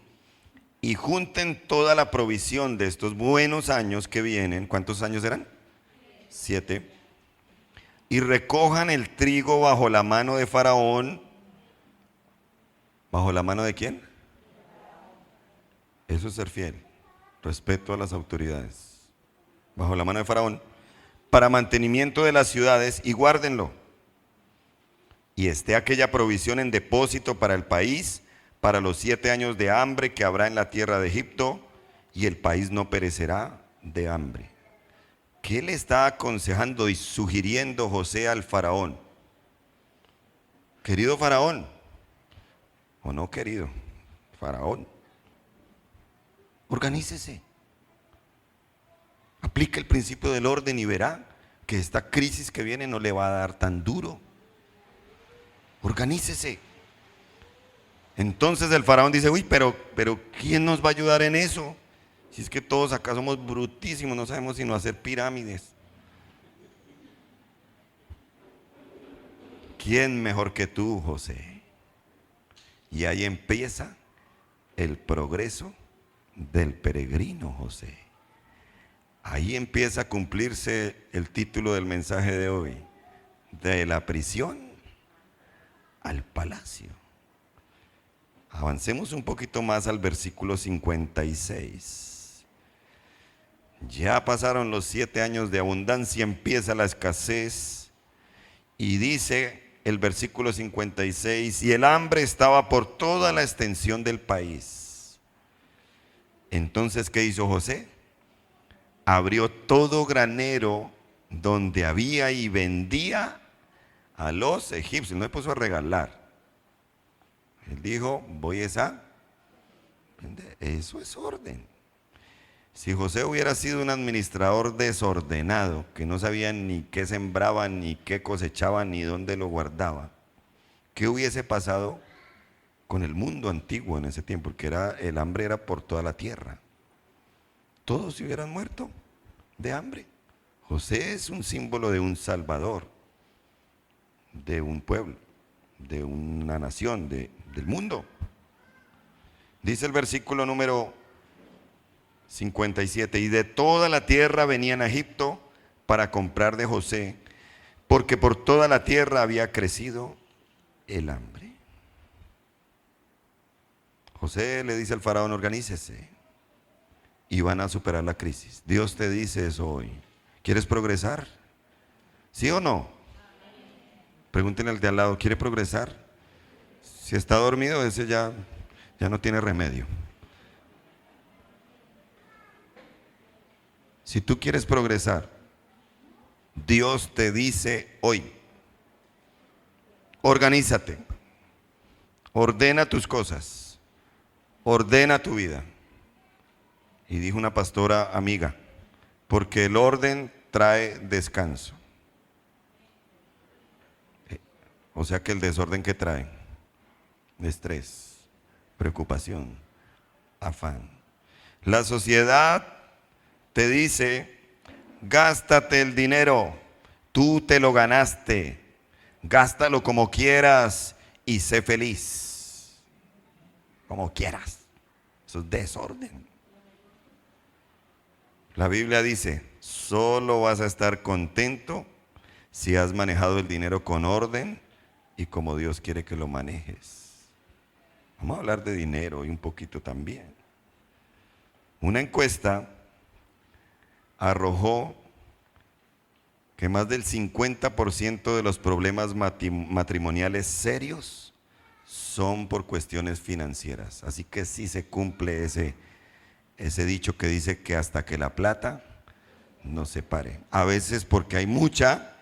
y junten toda la provisión de estos buenos años que vienen. ¿Cuántos años eran? 7. Y recojan el trigo bajo la mano de Faraón. ¿Bajo la mano de quién? Eso es ser fiel. Respeto a las autoridades. Bajo la mano de Faraón, para mantenimiento de las ciudades, y guárdenlo. Y esté aquella provisión en depósito para el país, para los 7 años de hambre que habrá en la tierra de Egipto, y el país no perecerá de hambre. ¿Qué le está aconsejando y sugiriendo José al faraón? Querido faraón, o no querido faraón, organícese. Aplique el principio del orden y verá que esta crisis que viene no le va a dar tan duro. Organícese. Entonces el faraón dice, uy, pero ¿quién nos va a ayudar en eso? Si es que todos acá somos brutísimos, no sabemos sino hacer pirámides. ¿Quién mejor que tú, José? Y ahí empieza el progreso del peregrino José. Ahí empieza a cumplirse el título del mensaje de hoy, de la prisión al palacio. Avancemos un poquito más al versículo 56. Ya pasaron los 7 años de abundancia, empieza la escasez, y dice el versículo 56, y el hambre estaba por toda la extensión del país. Entonces, ¿qué hizo José? Abrió todo granero donde había y vendía a los egipcios. No se puso a regalar. Él dijo, voy a vender. Eso es orden. Si José hubiera sido un administrador desordenado, que no sabía ni qué sembraba, ni qué cosechaba, ni dónde lo guardaba, ¿qué hubiese pasado con el mundo antiguo en ese tiempo? Porque el hambre era por toda la tierra. Todos se hubieran muerto de hambre. José es un símbolo de un salvador, de un pueblo, de una nación, del mundo. Dice el versículo número 57, y de toda la tierra venían a Egipto para comprar de José, porque por toda la tierra había crecido el hambre. José le dice al faraón, organícese y van a superar la crisis. Dios te dice eso hoy. ¿Quieres progresar? ¿Sí o no? Pregúntenle al de al lado, ¿quiere progresar? Si está dormido, ese ya no tiene remedio. Si tú quieres progresar, Dios te dice hoy, organízate, ordena tus cosas, ordena tu vida. Y dijo una pastora amiga, porque el orden trae descanso. O sea que el desorden que trae, estrés, preocupación, afán. La sociedad te dice, gástate el dinero, tú te lo ganaste, gástalo como quieras y sé feliz, como quieras. Eso es desorden. La Biblia dice, solo vas a estar contento si has manejado el dinero con orden y como Dios quiere que lo manejes. Vamos a hablar de dinero y un poquito también. Una encuesta arrojó que más del 50% de los problemas matrimoniales serios son por cuestiones financieras. Así que sí se cumple ese dicho que dice que hasta que la plata nos separe. A veces porque hay mucha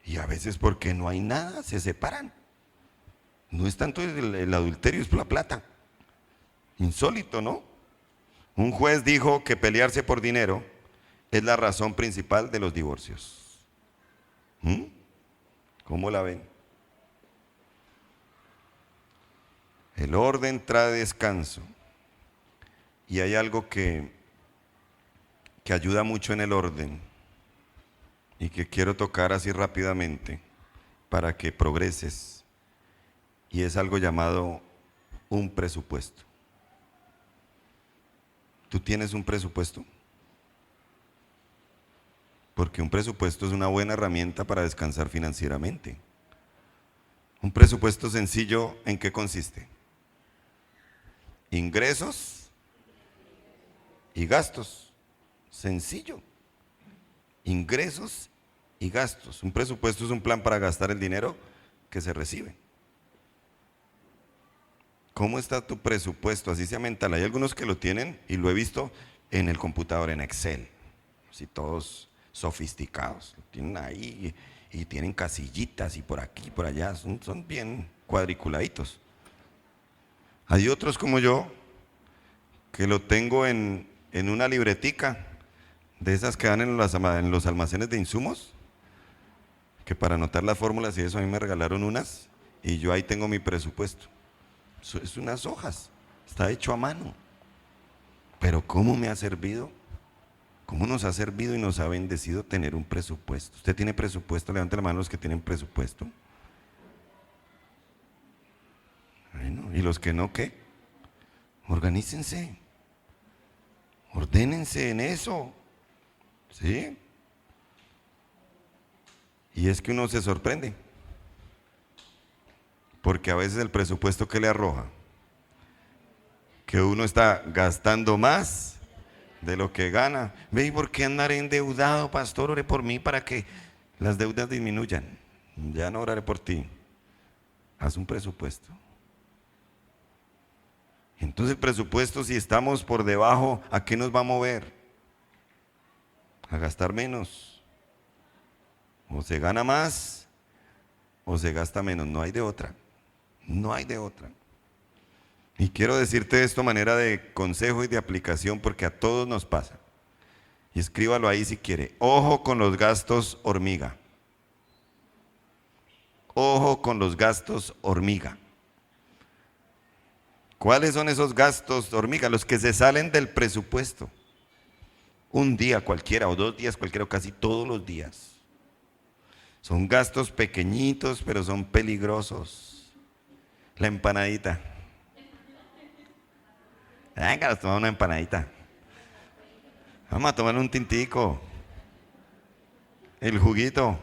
y a veces porque no hay nada, se separan. No es tanto el adulterio, es por la plata. Insólito, ¿no? Un juez dijo que pelearse por dinero es la razón principal de los divorcios. ¿Cómo la ven? El orden trae descanso. Y hay algo que ayuda mucho en el orden y que quiero tocar así rápidamente para que progreses. Y es algo llamado un presupuesto. ¿Tú tienes un presupuesto? Porque un presupuesto es una buena herramienta para descansar financieramente. Un presupuesto sencillo, ¿en qué consiste? Ingresos y gastos. Sencillo. Ingresos y gastos. Un presupuesto es un plan para gastar el dinero que se recibe. ¿Cómo está tu presupuesto? Así sea mental. Hay algunos que lo tienen y lo he visto en el computador, en Excel. Así todos sofisticados. Lo tienen ahí y tienen casillitas y por aquí y por allá. Son bien cuadriculaditos. Hay otros como yo que lo tengo en una libretica de esas que dan en los almacenes de insumos, que para anotar las fórmulas y eso a mí me regalaron unas y yo ahí tengo mi presupuesto. Es unas hojas, está hecho a mano. Pero ¿cómo me ha servido? ¿Cómo nos ha servido y nos ha bendecido tener un presupuesto? ¿Usted tiene presupuesto? Levante la mano los que tienen presupuesto. Bueno, ¿y los que no qué? Organícense. Ordénense en eso. ¿Sí? Y es que uno se sorprende. Porque a veces el presupuesto que le arroja, que uno está gastando más de lo que gana. Ve, ¿y por qué andar endeudado, pastor? Ore por mí para que las deudas disminuyan. Ya no oraré por ti. Haz un presupuesto. Entonces el presupuesto, si estamos por debajo, ¿a qué nos va a mover? A gastar menos. O se gana más o se gasta menos. No hay de otra. No hay de otra. Y quiero decirte esto a manera de consejo y de aplicación porque a todos nos pasa. Y escríbalo ahí si quiere. Ojo con los gastos hormiga. Ojo con los gastos hormiga. ¿Cuáles son esos gastos hormiga? Los que se salen del presupuesto. Un día cualquiera o 2 días cualquiera o casi todos los días. Son gastos pequeñitos pero son peligrosos. La empanadita. Venga, nos tomamos una empanadita. Vamos a tomar un tintico. El juguito.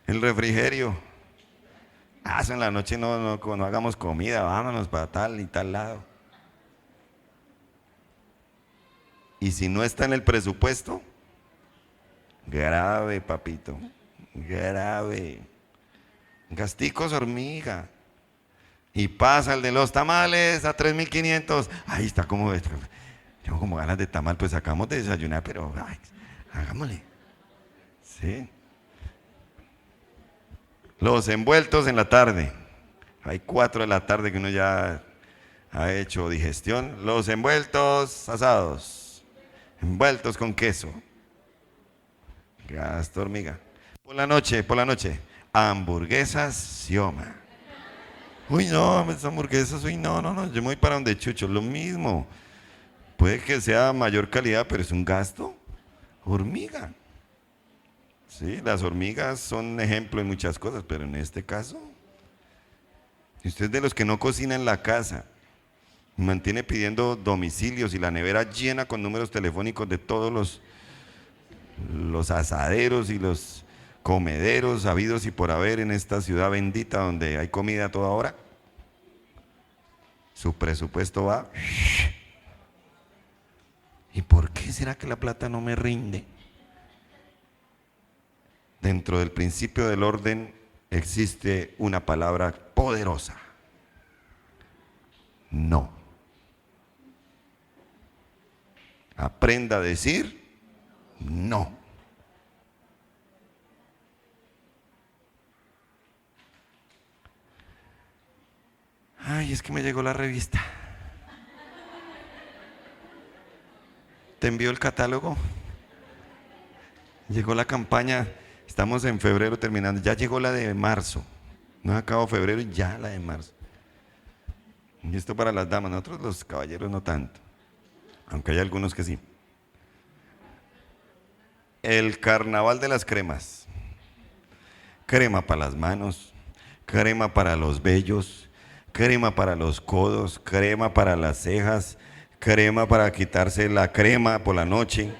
El refrigerio. Eso en la noche no hagamos comida, vámonos para tal y tal lado. Y si no está en el presupuesto, grave, papito. Grave. Gasticos hormiga. Y pasa el de los tamales a 3.500. Ahí está como... Tengo como ganas de tamal, pues acabamos de desayunar, pero ay, hagámosle. Sí. Los envueltos en la tarde. Hay 4 de la tarde que uno ya ha hecho digestión. Los envueltos asados, envueltos con queso. Gasto hormiga. Por la noche, hamburguesas Sioma. Uy, no, esas hamburguesas, uy, no, no, no, yo me voy para donde Chucho, lo mismo. Puede que sea mayor calidad, pero es un gasto. Hormiga. Sí, las hormigas son ejemplo en muchas cosas, pero en este caso, si usted es de los que no cocina en la casa, mantiene pidiendo domicilios y la nevera llena con números telefónicos de todos los asaderos y los comederos habidos y por haber en esta ciudad bendita donde hay comida a toda hora, su presupuesto va. ¿Y por qué será que la plata no me rinde? Dentro del principio del orden existe una palabra poderosa. No. Aprenda a decir no. Ay, es que me llegó la revista. ¿Te envió el catálogo? Llegó la campaña. Estamos en febrero terminando. Ya llegó la de marzo. No acabó febrero y ya la de marzo. Y esto para las damas, nosotros los caballeros no tanto. Aunque hay algunos que sí. El carnaval de las cremas. Crema para las manos, crema para los vellos, crema para los codos, crema para las cejas, crema para quitarse la crema por la noche.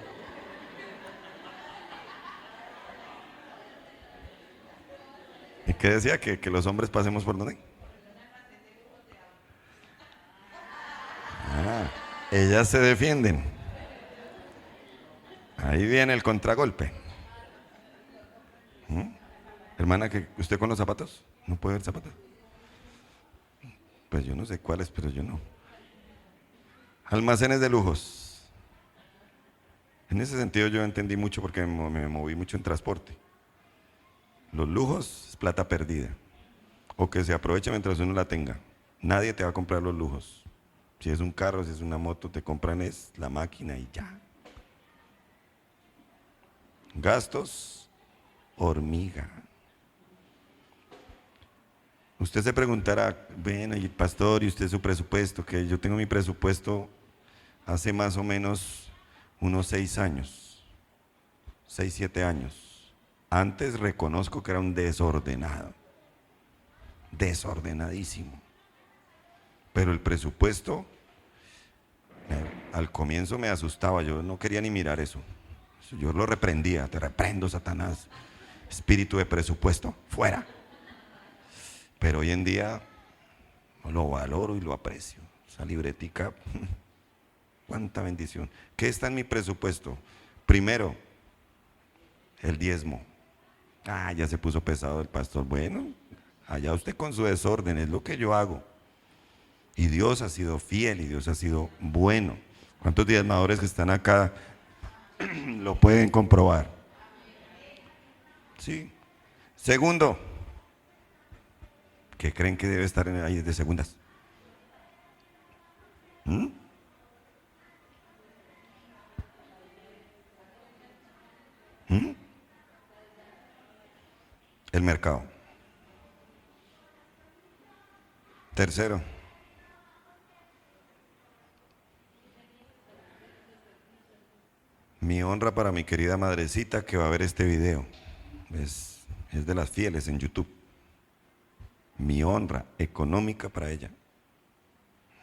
¿Y qué decía? Que los hombres pasemos por dónde. Ah, ellas se defienden. Ahí viene el contragolpe. ¿Mm? Hermana, que ¿usted con los zapatos? ¿No puede ver zapatos? Pues yo no sé cuáles, pero yo no. Almacenes de lujos. En ese sentido yo entendí mucho porque me moví mucho en transporte. Los lujos es plata perdida. O que se aproveche mientras uno la tenga. Nadie te va a comprar los lujos. Si es un carro, si es una moto, te compran es la máquina y ya. Gastos, hormiga. Usted se preguntará, bueno, y pastor, ¿y usted su presupuesto? Que yo tengo mi presupuesto hace más o menos unos 6 años, 6, 7 años. Antes reconozco que era un desordenado, desordenadísimo. Pero el presupuesto, al comienzo me asustaba, yo no quería ni mirar eso. Yo lo reprendía, te reprendo, Satanás, espíritu de presupuesto, fuera. Pero hoy en día lo valoro y lo aprecio. Esa libretica, cuánta bendición. ¿Qué está en mi presupuesto? Primero, el diezmo. Ah, ya se puso pesado el pastor. Bueno, allá usted con su desorden, es lo que yo hago. Y Dios ha sido fiel y Dios ha sido bueno. ¿Cuántos diezmadores que están acá lo pueden comprobar? Sí. Segundo, ¿qué creen que debe estar ahí de segundas? ¿Mm? ¿Mm? El mercado. Tercero, mi honra para mi querida madrecita que va a ver este video. Es de las fieles en YouTube. Mi honra económica para ella.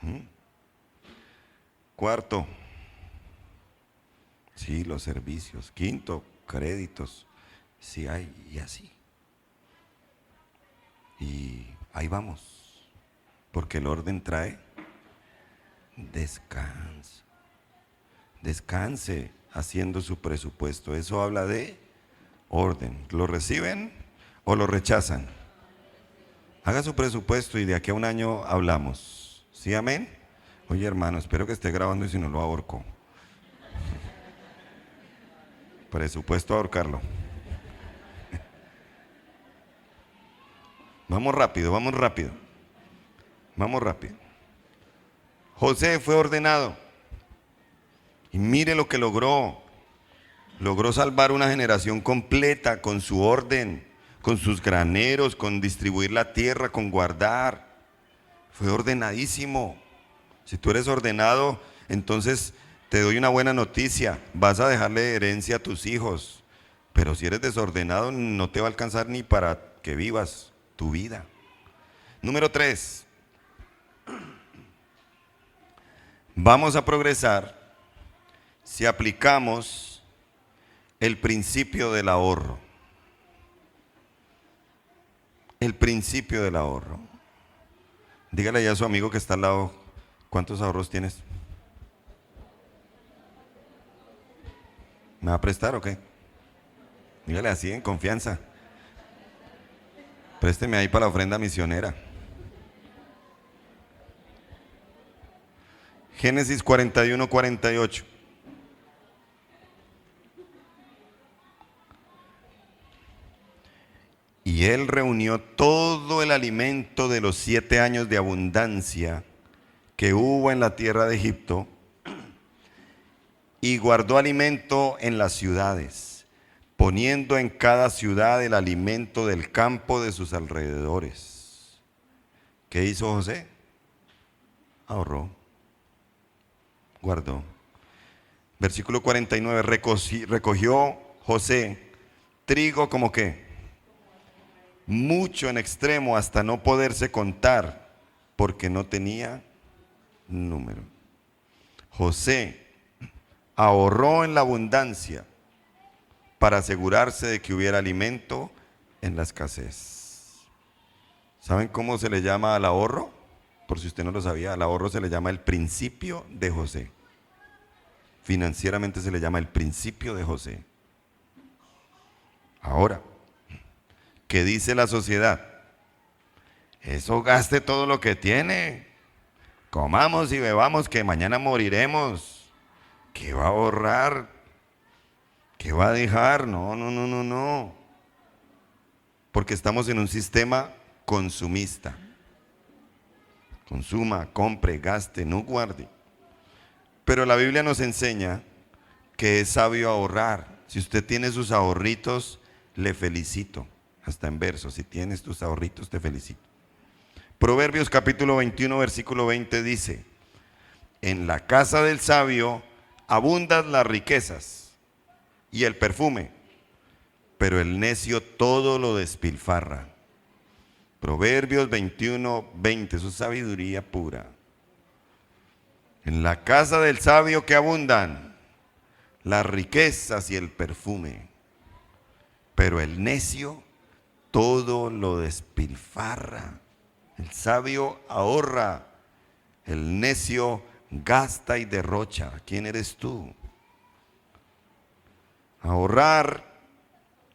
¿Mm? Cuarto, sí, los servicios. Quinto, créditos. Sí hay y así. Y ahí vamos. Porque el orden trae descanso. Descanse haciendo su presupuesto. Eso habla de orden. ¿Lo reciben o lo rechazan? Haga su presupuesto y de aquí a un año hablamos. ¿Sí, amén? Oye, hermano, espero que esté grabando y si no lo ahorco. Presupuesto a ahorcarlo. Vamos rápido, vamos rápido. Vamos rápido. José fue ordenado y mire lo que logró. Logró salvar una generación completa con su orden, con sus graneros, con distribuir la tierra, con guardar. Fue ordenadísimo. Si tú eres ordenado, entonces te doy una buena noticia. Vas a dejarle herencia a tus hijos. Pero si eres desordenado, no te va a alcanzar ni para que vivas tu vida. Número 3. Vamos a progresar si aplicamos el principio del ahorro. El principio del ahorro. Dígale ya a su amigo que está al lado, ¿cuántos ahorros tienes? ¿Me va a prestar o qué? Dígale así en confianza. Présteme ahí para la ofrenda misionera. Génesis 41, 48. Y él reunió todo el alimento de los 7 años de abundancia que hubo en la tierra de Egipto y guardó alimento en las ciudades, poniendo en cada ciudad el alimento del campo de sus alrededores. ¿Qué hizo José? Ahorró, guardó. Versículo 49, recogió José trigo como que mucho en extremo hasta no poderse contar porque no tenía número. José ahorró en la abundancia para asegurarse de que hubiera alimento en la escasez. ¿Saben cómo se le llama al ahorro? Por si usted no lo sabía, al ahorro se le llama el principio de José. Financieramente se le llama el principio de José. Ahora, ¿qué dice la sociedad? Eso gaste todo lo que tiene. Comamos y bebamos que mañana moriremos. ¿Qué va a ahorrar? ¿Qué va a dejar? No, no, no, no, no. Porque estamos en un sistema consumista. Consuma, compre, gaste, no guarde. Pero la Biblia nos enseña que es sabio ahorrar. Si usted tiene sus ahorritos, le felicito. Hasta en verso, si tienes tus ahorritos, te felicito. Proverbios capítulo 21, versículo 20 dice: en la casa del sabio abundan las riquezas y el perfume, pero el necio todo lo despilfarra. Proverbios 21, 20, eso es sabiduría pura. En la casa del sabio que abundan las riquezas y el perfume, pero el necio todo lo despilfarra. El sabio ahorra, el necio gasta y derrocha. ¿Quién eres tú? Ahorrar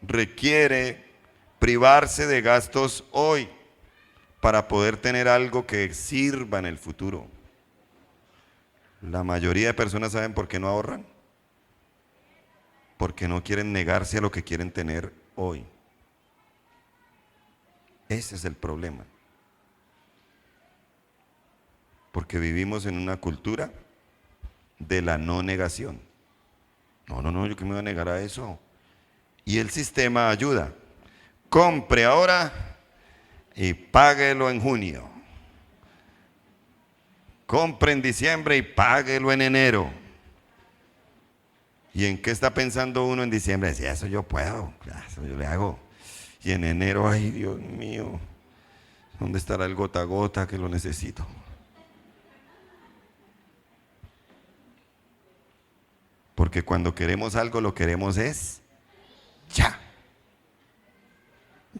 requiere privarse de gastos hoy para poder tener algo que sirva en el futuro. La mayoría de personas saben por qué no ahorran. Porque no quieren negarse a lo que quieren tener hoy. Ese es el problema. Porque vivimos en una cultura de la no negación. No, no, no, yo que me voy a negar a eso. Y el sistema ayuda. Compre ahora y páguelo en junio. Compre en diciembre y páguelo en enero. ¿Y en qué está pensando uno en diciembre? Decía, eso yo puedo, eso yo le hago. Y en enero, ay Dios mío, ¿dónde estará el gota a gota que lo necesito? Porque cuando queremos algo, lo queremos es ya.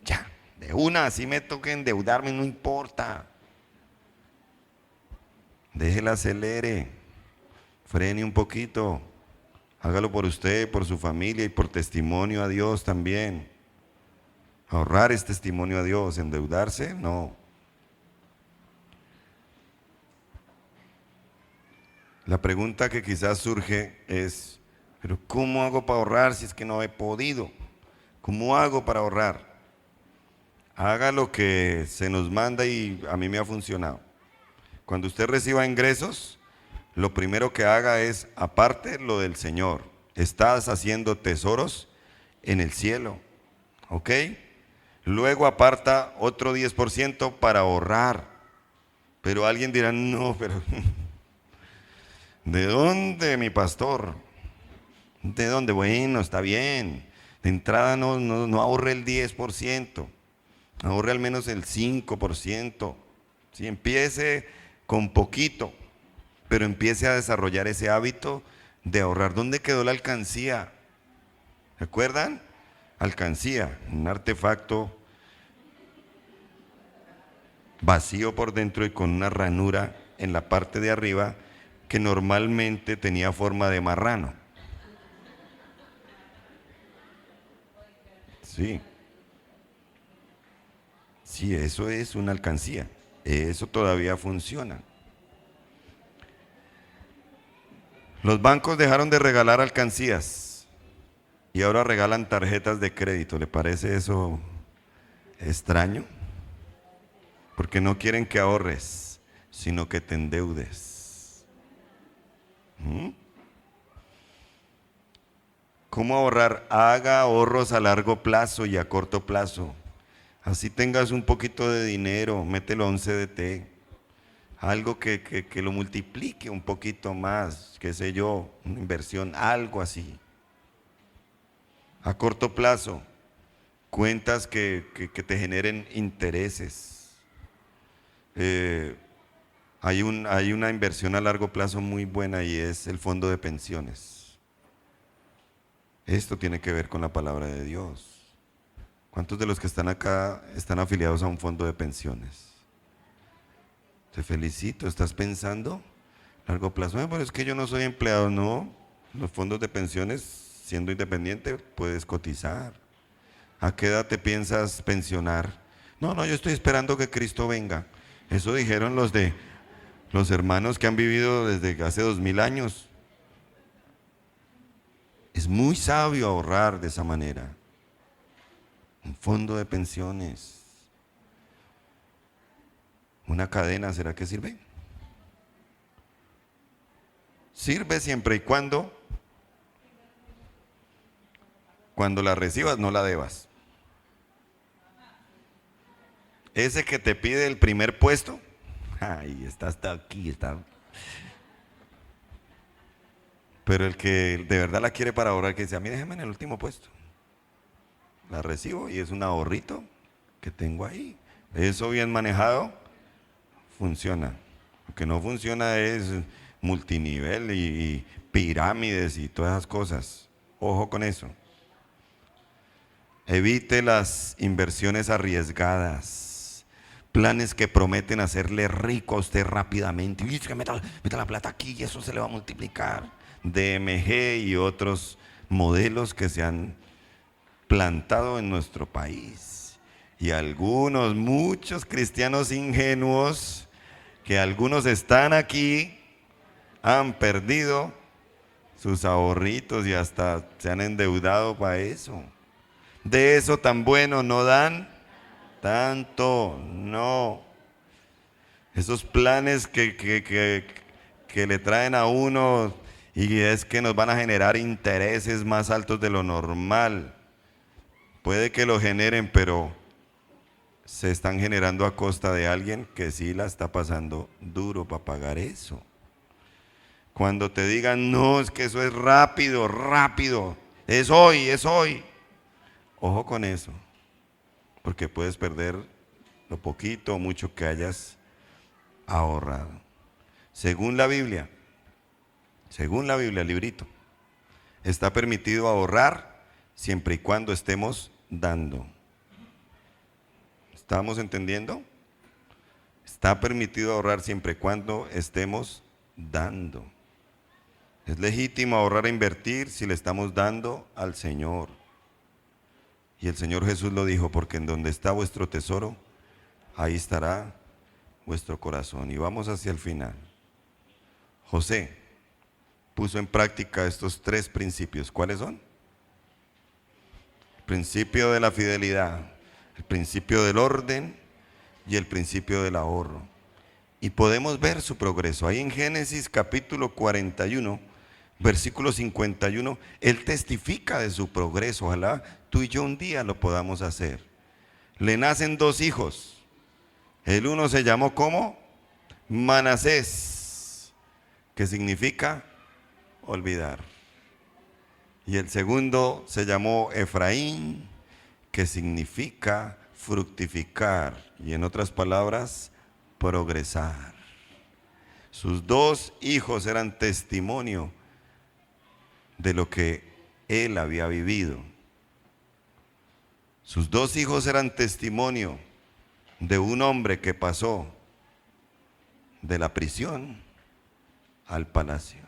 Ya. De una, así me toque endeudarme, no importa. Déjela acelere. Frene un poquito. Hágalo por usted, por su familia y por testimonio a Dios también. Ahorrar es testimonio a Dios. Endeudarse, no. La pregunta que quizás surge es, ¿pero cómo hago para ahorrar si es que no he podido? ¿Cómo hago para ahorrar? Haga lo que se nos manda y a mí me ha funcionado. Cuando usted reciba ingresos, lo primero que haga es aparte lo del Señor. Estás haciendo tesoros en el cielo, ¿ok? Luego aparta otro 10% para ahorrar. Pero alguien dirá, no, pero ¿de dónde, mi pastor? ¿De dónde? Bueno, está bien. De entrada no ahorre el 10%, ahorre al menos el 5%. Si empiece con poquito, pero empiece a desarrollar ese hábito de ahorrar. ¿Dónde quedó la alcancía? ¿Recuerdan? Alcancía, un artefacto vacío por dentro y con una ranura en la parte de arriba que normalmente tenía forma de marrano. Sí, sí, eso es una alcancía. Eso todavía funciona. Los bancos dejaron de regalar alcancías y ahora regalan tarjetas de crédito. ¿Le parece eso extraño? Porque no quieren que ahorres, sino que te endeudes. ¿Cómo ahorrar? Haga ahorros a largo plazo y a corto plazo. Así tengas un poquito de dinero, mételo a un CDT. Algo que lo multiplique un poquito más, qué sé yo, una inversión, algo así. A corto plazo, cuentas que te generen intereses. Hay una inversión a largo plazo muy buena y es el fondo de pensiones. Esto tiene que ver con la palabra de Dios. ¿Cuántos de los que están acá están afiliados a un fondo de pensiones? Te felicito, ¿estás pensando? Largo plazo, pero es que yo no soy empleado, no. Los fondos de pensiones, siendo independiente, puedes cotizar. ¿A qué edad te piensas pensionar? No, yo estoy esperando que Cristo venga. Eso dijeron los hermanos que han vivido desde hace 2000 años. Es muy sabio ahorrar de esa manera. Un fondo de pensiones. ¿Una cadena será que sirve? Sirve siempre y cuando la recibas no la debas. Ese que te pide el primer puesto, ay, está hasta aquí, está. Pero el que de verdad la quiere para ahorrar, que dice, a mí déjeme en el último puesto. La recibo y es un ahorrito que tengo ahí. Eso bien manejado funciona. Lo que no funciona es multinivel y pirámides y todas esas cosas. Ojo con eso. Evite las inversiones arriesgadas. Planes que prometen hacerle rico a usted rápidamente. Y que meta la plata aquí y eso se le va a multiplicar. DMG y otros modelos que se han plantado en nuestro país. Y muchos cristianos ingenuos, que algunos están aquí, han perdido sus ahorritos y hasta se han endeudado para eso. De eso tan bueno no dan tanto, no. Esos planes que le traen a uno y es que nos van a generar intereses más altos de lo normal. Puede que lo generen, pero se están generando a costa de alguien que sí la está pasando duro para pagar eso. Cuando te digan, no, es que eso es rápido, es hoy. Ojo con eso, porque puedes perder lo poquito o mucho que hayas ahorrado. Según la Biblia, librito, está permitido ahorrar siempre y cuando estemos dando. ¿Estamos entendiendo? Está permitido ahorrar siempre y cuando estemos dando. Es legítimo ahorrar e invertir si le estamos dando al Señor. Y el Señor Jesús lo dijo, porque en donde está vuestro tesoro, ahí estará vuestro corazón. Y vamos hacia el final. José puso en práctica estos 3 principios. ¿Cuáles son? El principio de la fidelidad, el principio del orden y el principio del ahorro. y podemos ver su progreso. Ahí en Génesis capítulo 41, versículo 51, Él testifica de su progreso. Ojalá tú y yo un día lo podamos hacer. Le nacen dos hijos. El uno se llamó ¿cómo? Manasés, que significa olvidar. Y el segundo se llamó Efraín, que significa fructificar. Y en otras palabras, progresar. Sus dos hijos eran testimonio de lo que él había vivido. Sus dos hijos eran testimonio de un hombre que pasó de la prisión al palacio.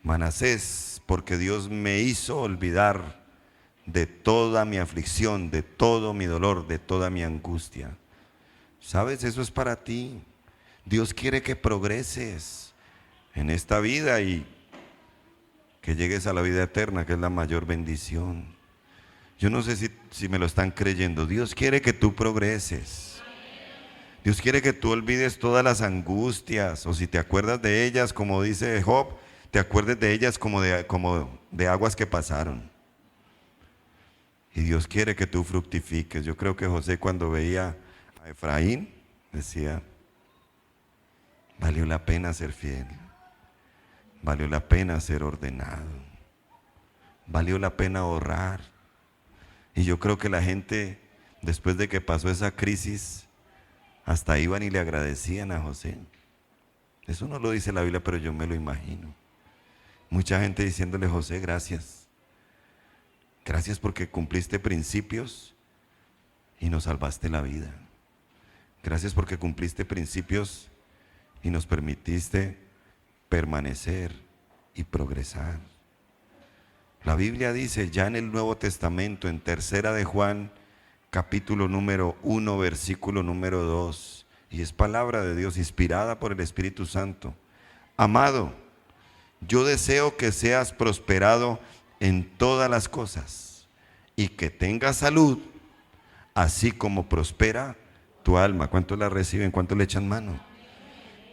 Manasés, porque Dios me hizo olvidar de toda mi aflicción, de todo mi dolor, de toda mi angustia. ¿Sabes? Eso es para ti. Dios quiere que progreses en esta vida y que llegues a la vida eterna, que es la mayor bendición. Yo no sé si me lo están creyendo. Dios quiere que tú progreses. Dios quiere que tú olvides todas las angustias, o si te acuerdas de ellas, como dice Job, te acuerdes de ellas como de aguas que pasaron. Y Dios quiere que tú fructifiques. Yo creo que José, cuando veía a Efraín, decía: valió la pena ser fiel, valió la pena ser ordenado, valió la pena ahorrar. Y yo creo que la gente, después de que pasó esa crisis, hasta iban y le agradecían a José. Eso no lo dice la Biblia, pero yo me lo imagino. Mucha gente diciéndole: José, gracias. Gracias porque cumpliste principios y nos salvaste la vida. Gracias porque cumpliste principios y nos permitiste permanecer y progresar. La Biblia dice ya en el Nuevo Testamento, en Tercera de Juan, capítulo número 1, versículo número 2, y es palabra de Dios inspirada por el Espíritu Santo: amado, yo deseo que seas prosperado en todas las cosas y que tengas salud, así como prospera tu alma. ¿Cuántos la reciben? ¿Cuántos le echan mano?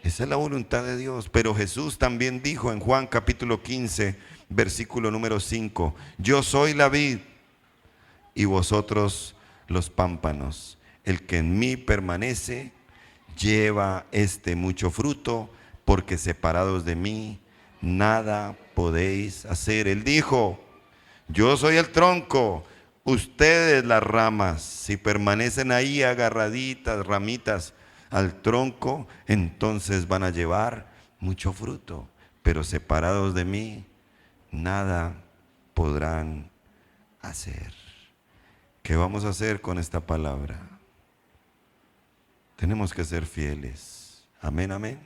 Esa es la voluntad de Dios. Pero Jesús también dijo en Juan capítulo 15, versículo número 5: yo soy la vid y vosotros los pámpanos. El que en mí permanece lleva mucho fruto, porque separados de mí nada podéis hacer. Él dijo: yo soy el tronco, ustedes las ramas. Si permanecen ahí agarraditas, ramitas al tronco, entonces van a llevar mucho fruto, pero separados de mí nada podrán hacer. ¿Qué vamos a hacer con esta palabra? Tenemos que ser fieles. Amén, amén.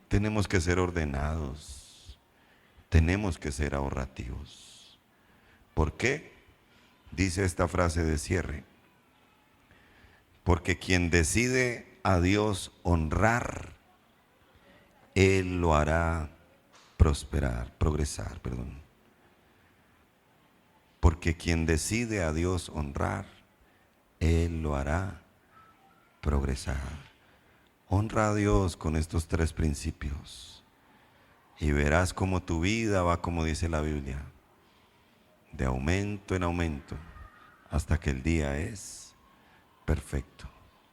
Tenemos que ser ordenados. Tenemos que ser ahorrativos. ¿Por qué? Dice esta frase de cierre: porque quien decide a Dios honrar, Él lo hará progresar. Porque quien decide a Dios honrar, Él lo hará progresar. Honra a Dios con estos tres principios y verás cómo tu vida va, como dice la Biblia, de aumento en aumento hasta que el día es perfecto.